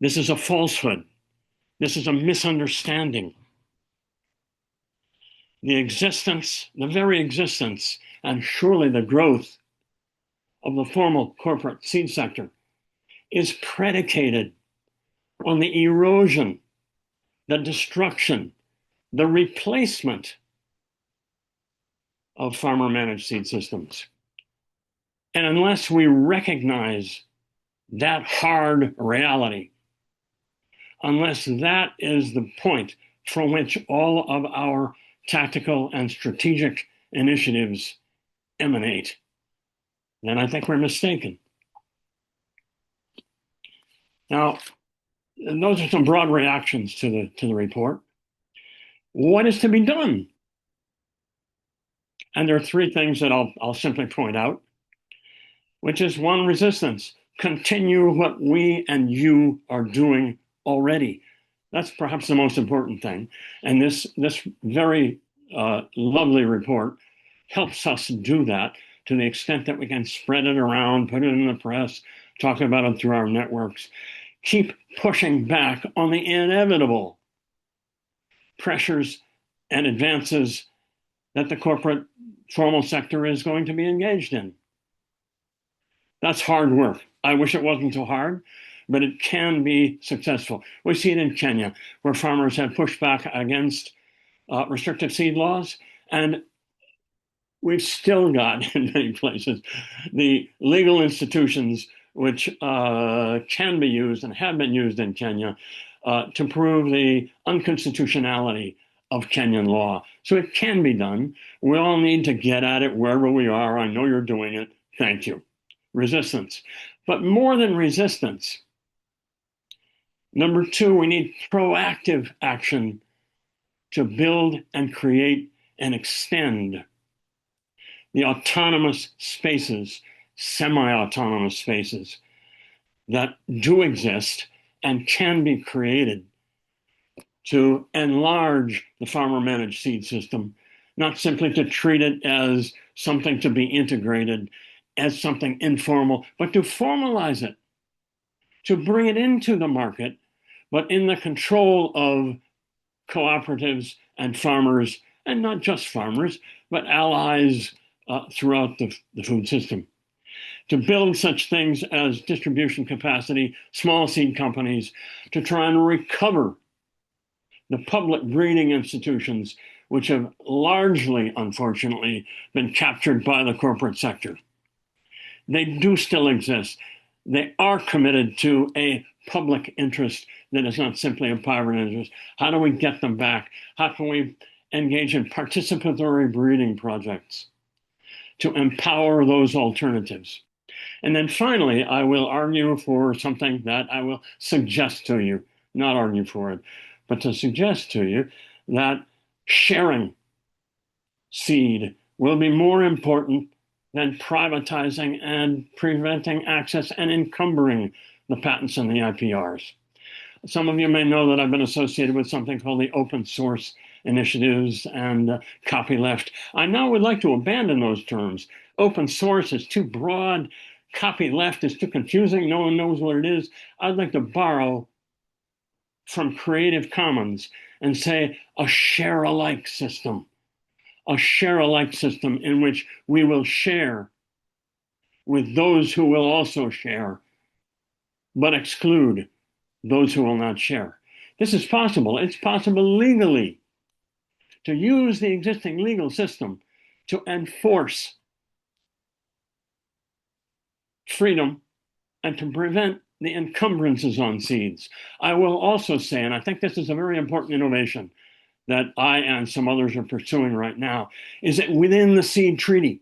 This is a falsehood. This is a misunderstanding. The very existence, and surely the growth of the formal corporate seed sector is predicated on the erosion, the destruction, the replacement of farmer-managed seed systems. And unless we recognize that hard reality, unless that is the point from which all of our tactical and strategic initiatives emanate, then I think we're mistaken. Now, those are some broad reactions to the report. What is to be done? And there are three things that I'll simply point out, which is one, resistance. Continue what we and you are doing already. That's perhaps the most important thing. And this very lovely report helps us do that to the extent that we can spread it around, put it in the press, talk about it through our networks. keep pushing back on the inevitable pressures and advances that the corporate formal sector is going to be engaged in. That's hard work. I wish it wasn't so hard, but it can be successful. We see it in Kenya, where farmers have pushed back against restrictive seed laws, and we've still got, in many places, the legal institutions which can be used and have been used in Kenya to prove the unconstitutionality of Kenyan law. So it can be done. We all need to get at it wherever we are. I know you're doing it. Thank you. Resistance. But more than resistance, number two, we need proactive action to build and create and extend the autonomous spaces, semi-autonomous spaces that do exist and can be created to enlarge the farmer-managed seed system, not simply to treat it as something to be integrated, as something informal, but to formalize it, to bring it into the market, but in the control of cooperatives and farmers, and not just farmers, but allies throughout the food system. To build such things as distribution capacity, small seed companies, to try and recover the public breeding institutions, which have largely, unfortunately, been captured by the corporate sector. They do still exist. They are committed to a public interest that is not simply a private interest. How do we get them back? How can we engage in participatory breeding projects to empower those alternatives? And then finally, I will argue for something that I will suggest to you, not argue for it, but to suggest to you that sharing seed will be more important than privatizing and preventing access and encumbering the patents and the IPRs. Some of you may know that I've been associated with something called the open source initiatives and copyleft. I now would like to abandon those terms. Open source is too broad. Copyleft is too confusing. No one knows what it is. I'd like to borrow from Creative Commons and say a share-alike system. A share-alike system in which we will share with those who will also share, but exclude those who will not share. This is possible. It's possible legally to use the existing legal system to enforce freedom and to prevent the encumbrances on seeds. I will also say, and I think this is a very important innovation that I and some others are pursuing right now, is that within the seed treaty,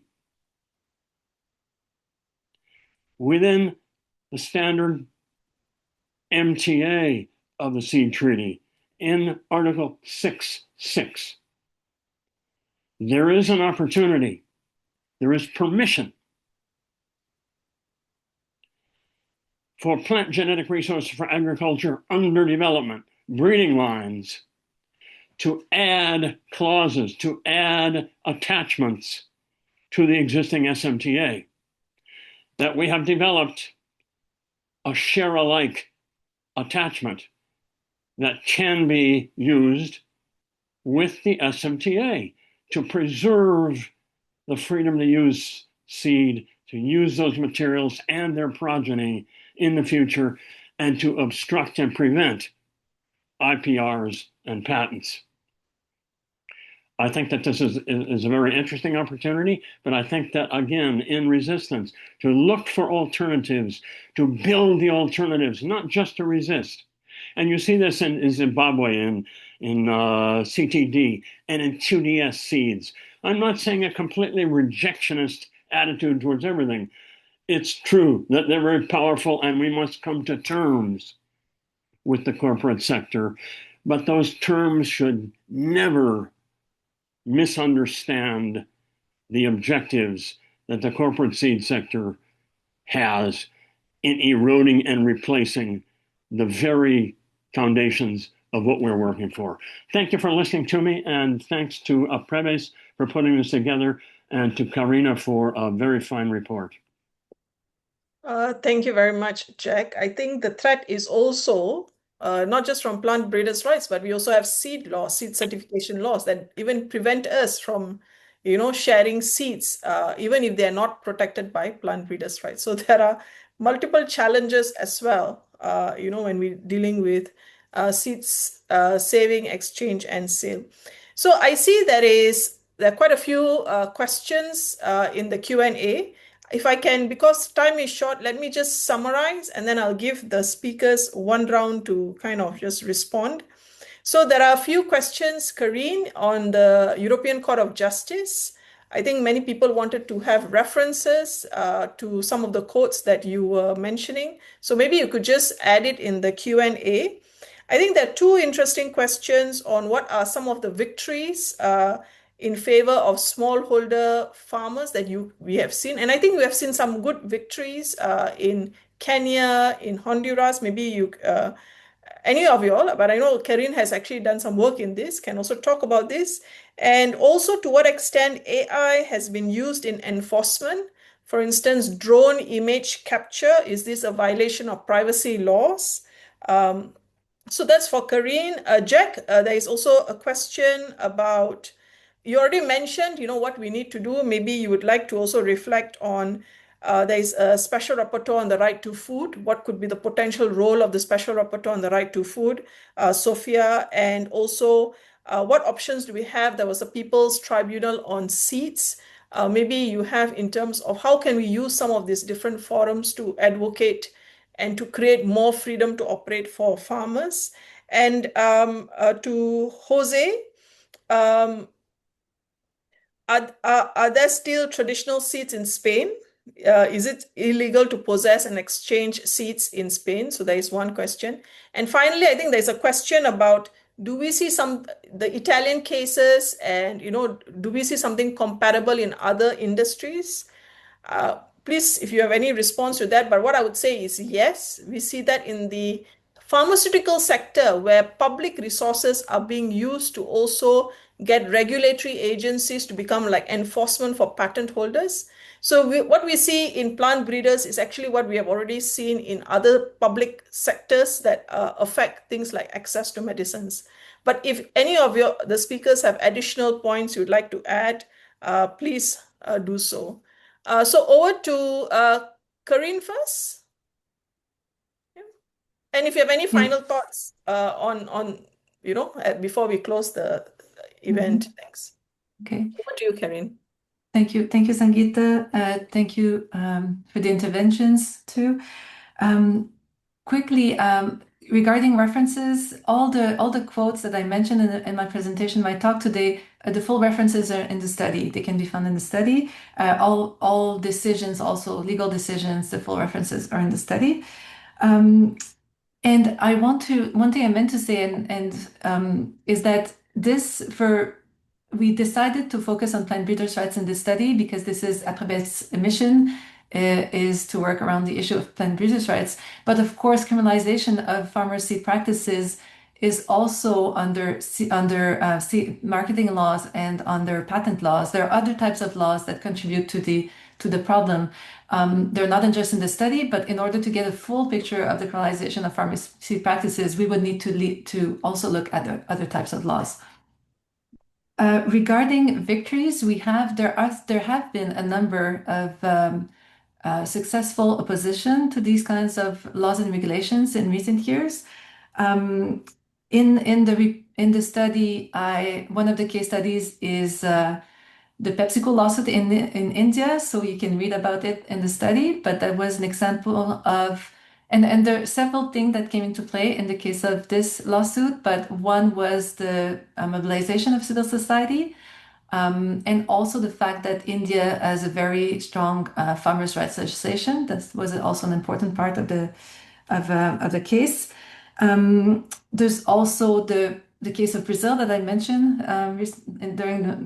within the standard MTA of the seed treaty, in Article 6.6, there is an opportunity, there is permission for plant genetic resources for agriculture under development, breeding lines, to add clauses, to add attachments to the existing SMTA, that we have developed a share-alike attachment that can be used with the SMTA to preserve the freedom to use seed, to use those materials and their progeny in the future, and to obstruct and prevent IPRs and patents. I think that this is a very interesting opportunity, but I think that, again, in resistance, to look for alternatives, to build the alternatives, not just to resist. And you see this in Zimbabwe, in CTD, and in QDS seeds. I'm not saying a completely rejectionist attitude towards everything. It's true that they're very powerful and we must come to terms with the corporate sector, but those terms should never misunderstand the objectives that the corporate seed sector has in eroding and replacing the very foundations of what we're working for. Thank you for listening to me, and thanks to Apbrebes for putting this together, and to Karine for a very fine report. Thank you very much, Jack. I think the threat is also not just from plant breeders' rights, but we also have seed laws, seed certification laws that even prevent us from, sharing seeds, even if they are not protected by plant breeders' rights. So there are multiple challenges as well, when we're dealing with seeds saving, exchange, and sale. So I see there are quite a few questions in the Q&A. If I can, because time is short, let me just summarize and then I'll give the speakers one round to kind of just respond. So there are a few questions, Karine, on the European Court of Justice. I think many people wanted to have references to some of the quotes that you were mentioning. So maybe you could just add it in the Q&A. I think there are two interesting questions on what are some of the victories in favor of smallholder farmers that we have seen. And I think we have seen some good victories in Kenya, in Honduras. Maybe any of you all, but I know Karine has actually done some work in this, can also talk about this. And also to what extent AI has been used in enforcement. For instance, drone image capture, is this a violation of privacy laws? So that's for Karine. Jack, there is also a question about, you already mentioned, what we need to do. Maybe you would like to also reflect on, there is a special rapporteur on the right to food. What could be the potential role of the special rapporteur on the right to food, Sophia? And also, what options do we have? There was a People's Tribunal on seeds. Maybe you have in terms of how can we use some of these different forums to advocate and to create more freedom to operate for farmers. And to José, are there still traditional seeds in Spain? Is it illegal to possess and exchange seeds in Spain? So there is one question. And finally, I think there's a question about, do we see the Italian cases and, do we see something comparable in other industries? Please, if you have any response to that, but what I would say is yes, we see that in the pharmaceutical sector where public resources are being used to also get regulatory agencies to become like enforcement for patent holders. So what we see in plant breeders is actually what we have already seen in other public sectors that affect things like access to medicines. But if any of the speakers have additional points you'd like to add, please do so. So over to Karine first. Yeah. And if you have any final thoughts on before we close the event, thanks. Okay. Over to you, Karine. Thank you, Sangeeta. Thank you for the interventions too. Quickly, regarding references, all the quotes that I mentioned in my presentation, my talk today, the full references are in the study. They can be found in the study. All decisions, also legal decisions, the full references are in the study. And one thing I meant to say is that we decided to focus on plant breeders' rights in this study because this is Apbrebes' mission, is to work around the issue of plant breeders' rights. But of course, criminalization of farmer seed practices is also under seed marketing laws and under patent laws. There are other types of laws that contribute to the problem. They're not just in the study, but in order to get a full picture of the criminalization of farmer seed practices, we would need to also look at other types of laws. Regarding victories, there have been a number of successful opposition to these kinds of laws and regulations in recent years. In the study, one of the case studies is the PepsiCo lawsuit in India, so you can read about it in the study. But that was an example of, and there are several things that came into play in the case of this lawsuit, but one was the mobilization of civil society, and also the fact that India has a very strong farmers' rights legislation. That was also an important part of the case. There's also the case of Brazil that I mentioned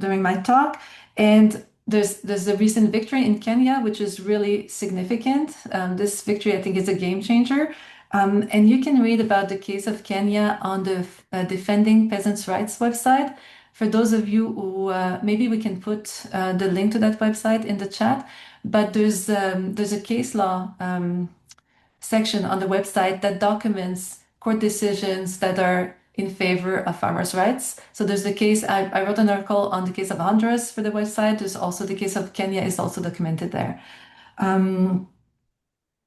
during my talk, and there's a recent victory in Kenya, which is really significant. This victory, I think, is a game changer. And you can read about the case of Kenya on the Defending Peasants' Rights website. For those of you who, maybe we can put the link to that website in the chat. but there's a case law section on the website that documents court decisions that are in favor of farmers' rights. So there's the case, I wrote an article on the case of Honduras for the website. There's also the case of Kenya is also documented there.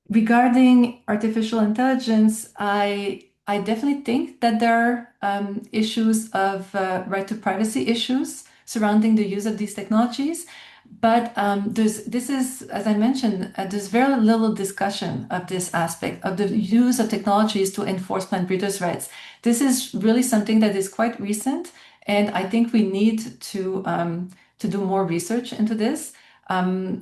Regarding artificial intelligence, I definitely think that there are issues of right to privacy issues surrounding the use of these technologies. But this is, as I mentioned, there's very little discussion of this aspect of the use of technologies to enforce plant breeders' rights. This is really something that is quite recent, and I think we need to do more research into this.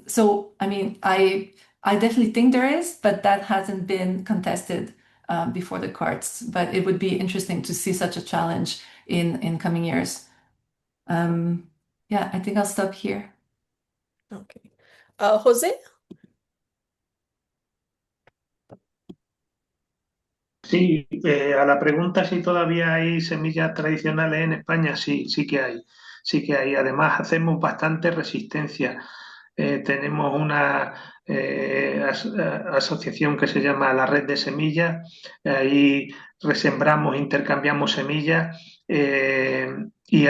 So, I mean, I definitely think there is, but that hasn't been contested before the courts. But it would be interesting to see such a challenge in coming years. Yeah, I think I'll stop here. Okay. José? Sí, a la pregunta si todavía hay semillas tradicionales en España, sí, sí que hay, sí que hay. Además, hacemos bastante resistencia. Tenemos una asociación que se llama la Red de Semillas. Ahí resembramos, intercambiamos semillas y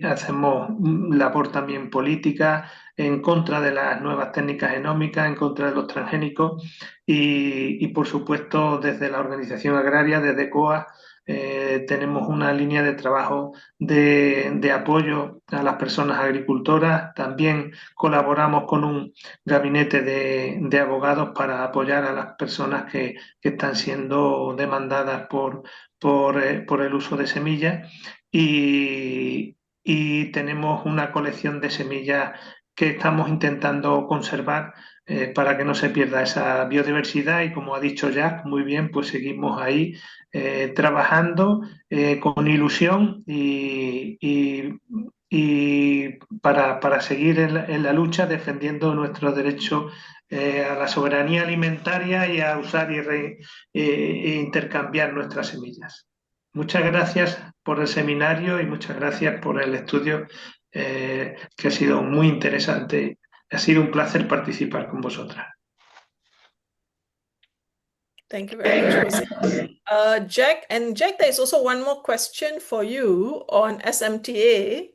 hacemos labor también política en contra de las nuevas técnicas genómicas, en contra de los transgénicos y por supuesto, desde la organización agraria, desde COA, tenemos una línea de trabajo de apoyo a las personas agricultoras. También colaboramos con un gabinete de abogados para apoyar a las personas que están siendo demandadas por el uso de semillas. Y tenemos una colección de semillas que estamos intentando conservar para que no se pierda esa biodiversidad y como ha dicho Jack, muy bien, pues seguimos ahí trabajando con ilusión y para seguir en la lucha defendiendo nuestro derecho a la soberanía alimentaria y a usar e intercambiar nuestras semillas. Muchas gracias por el seminario y muchas gracias por el estudio que ha sido muy interesante. Ha sido un placer participar con vosotras. Thank you very much, José. Jack, there is also one more question for you on SMTA.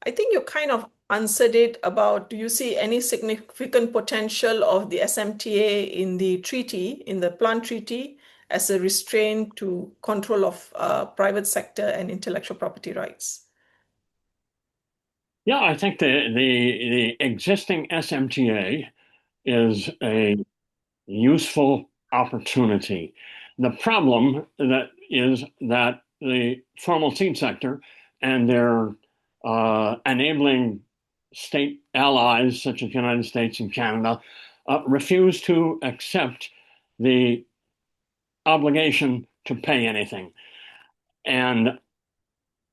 I think you kind of answered it about, do you see any significant potential of the SMTA in the treaty, in the plant treaty, as a restraint to control of private sector and intellectual property rights? Yeah, I think the existing SMTA is a useful opportunity. The problem is that the formal seed sector and their enabling state allies, such as the United States and Canada, refuse to accept the obligation to pay anything. And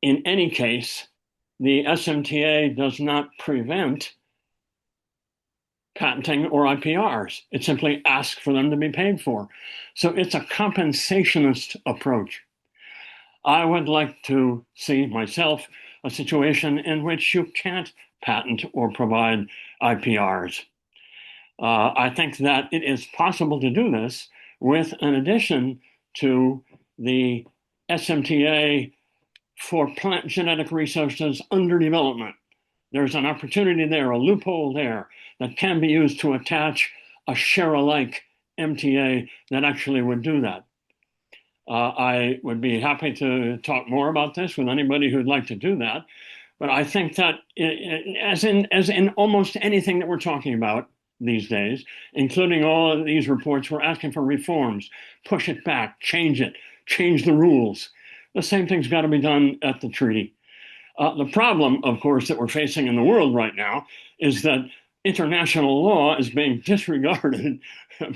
in any case, the SMTA does not prevent patenting or IPRs. It simply asks for them to be paid for. So it's a compensationist approach. I would like to see myself a situation in which you can't patent or provide IPRs. I think that it is possible to do this with an addition to the SMTA for plant genetic resources under development. There's an opportunity there, a loophole there that can be used to attach a share-alike MTA that actually would do that. I would be happy to talk more about this with anybody who'd like to do that. But I think that as in almost anything that we're talking about these days, including all of these reports, we're asking for reforms, push it back, change the rules. The same thing's got to be done at the treaty. The problem, of course, that we're facing in the world right now is that international law is being disregarded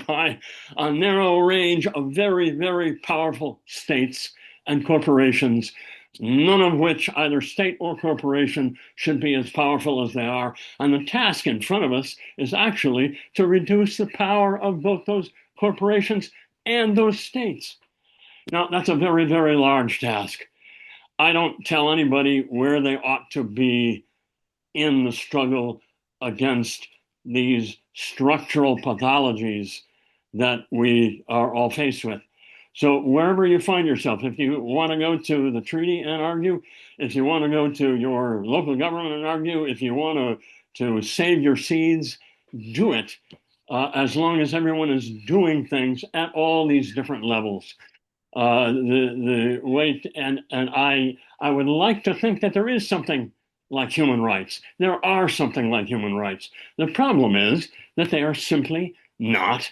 by a narrow range of very, very powerful states and corporations, none of which, either state or corporation, should be as powerful as they are. And the task in front of us is actually to reduce the power of both those corporations and those states. Now, that's a very, very large task. I don't tell anybody where they ought to be in the struggle against these structural pathologies that we are all faced with. So wherever you find yourself, if you want to go to the treaty and argue, if you want to go to your local government and argue, if you want to save your seeds, do it, as long as everyone is doing things at all these different levels. The way and I would like to think that there is something like human rights. There are something like human rights. The problem is that they are simply not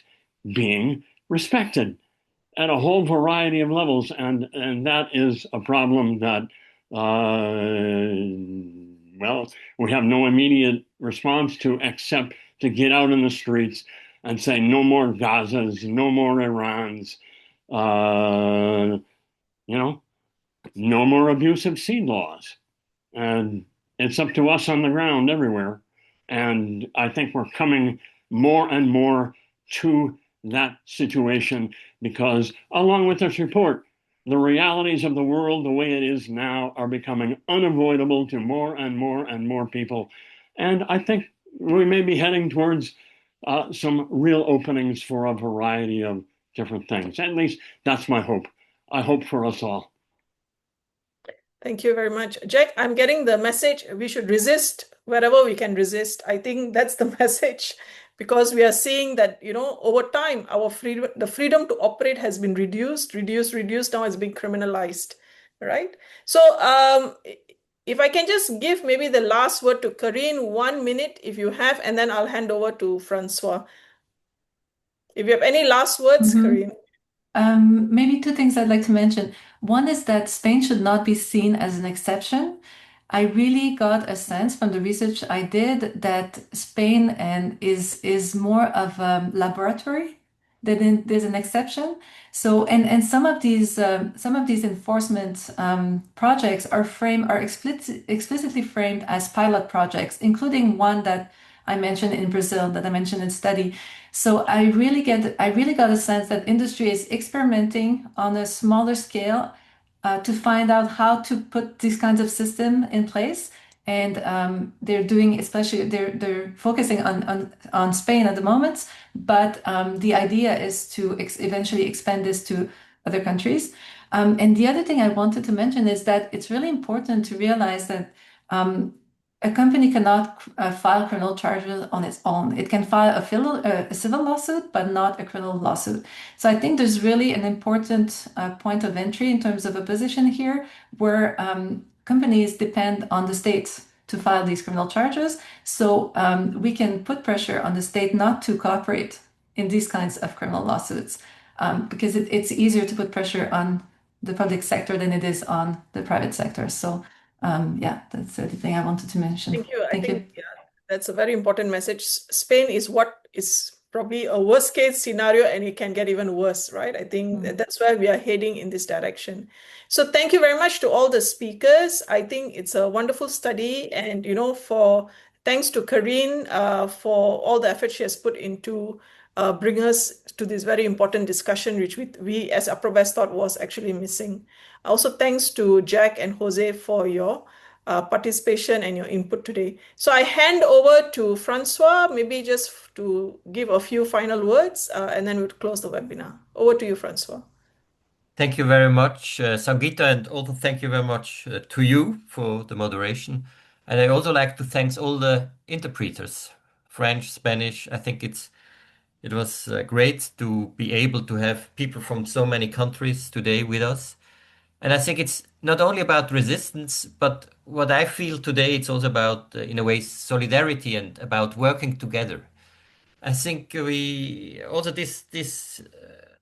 being respected at a whole variety of levels, and that is a problem that well, we have no immediate response to except to get out in the streets and say no more Gazas, no more Irans, you know, no more abusive seed laws. And it's up to us on the ground everywhere. And I think we're coming more and more to that situation because, along with this report, the realities of the world the way it is now are becoming unavoidable to more and more and more people. And I think we may be heading towards some real openings for a variety of different things. At least that's my hope. I hope for us all. Thank you very much. Jack, I'm getting the message we should resist wherever we can resist. I think that's the message because we are seeing that, over time, our freedom, the freedom to operate has been reduced, now it's being criminalized, right? So if I can just give maybe the last word to Karine, 1 minute if you have, and then I'll hand over to Francois. If you have any last words, Karine. Maybe two things I'd like to mention. One is that Spain should not be seen as an exception. I really got a sense from the research I did that Spain is more of a laboratory than there's an exception. So and some of these enforcement projects are explicitly framed as pilot projects, including one that I mentioned in Brazil, that I mentioned in study. So I really got a sense that industry is experimenting on a smaller scale to find out how to put these kinds of system in place. And they're doing, especially they're focusing on Spain at the moment, but the idea is to eventually expand this to other countries. And the other thing I wanted to mention is that it's really important to realize that a company cannot file criminal charges on its own. It can file a civil lawsuit, but not a criminal lawsuit. So I think there's really an important point of entry in terms of a position here where companies depend on the states to file these criminal charges. So we can put pressure on the state not to cooperate in these kinds of criminal lawsuits because it's easier to put pressure on the public sector than it is on the private sector. So that's the other thing I wanted to mention. Thank you. I think that's a very important message. Spain is what is probably a worst case scenario, and it can get even worse, right? I think that's where we are heading in this direction. So thank you very much to all the speakers. I think it's a wonderful study, and thanks to Karine for all the effort she has put into bring us to this very important discussion, which we as Apbrebes thought was actually missing. Also, thanks to Jack and José for your participation and your input today. So I hand over to Francois, maybe just to give a few final words, and then we'll close the webinar. Over to you, Francois. Thank you very much, Sangeeta, and also thank you very much to you for the moderation. And I also like to thank all the interpreters, French, Spanish. I think it was great to be able to have people from so many countries today with us. And I think it's not only about resistance, but what I feel today, it's also about, in a way, solidarity and about working together. I think this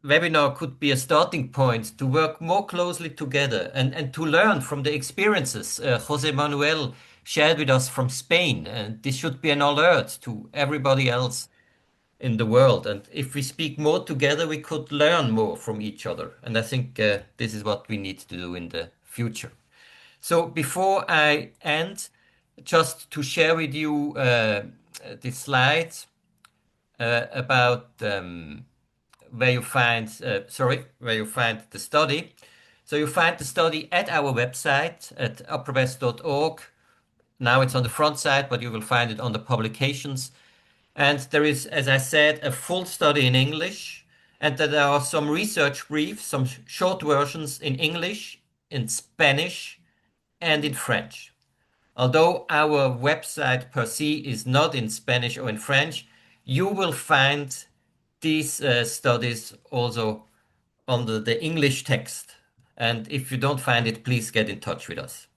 webinar could be a starting point to work more closely together and to learn from the experiences José Manuel shared with us from Spain. And this should be an alert to everybody else in the world. And if we speak more together, we could learn more from each other. And I think this is what we need to do in the future. So before I end, just to share with you this slide about where you find the study. So you find the study at our website at apbrebes.org. Now it's on the front side, but you will find it on the publications. And there is, as I said, a full study in English, and that there are some research briefs, some short versions in English, in Spanish, and in French. Although our website per se is not in Spanish or in French, you will find these studies also under the English text. And if you don't find it, please get in touch with us.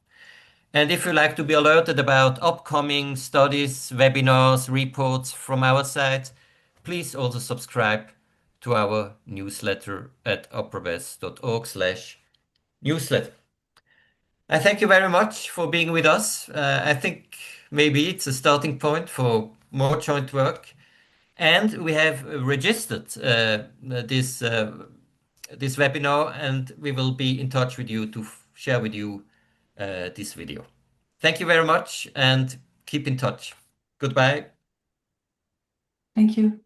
And if you like to be alerted about upcoming studies, webinars, reports from our site, please also subscribe to our newsletter at apbrebes.org/newsletter. I thank you very much for being with us. I think maybe it's a starting point for more joint work. And we have registered this webinar, and we will be in touch with you to share with you this video. Thank you very much and keep in touch. Goodbye. Thank you.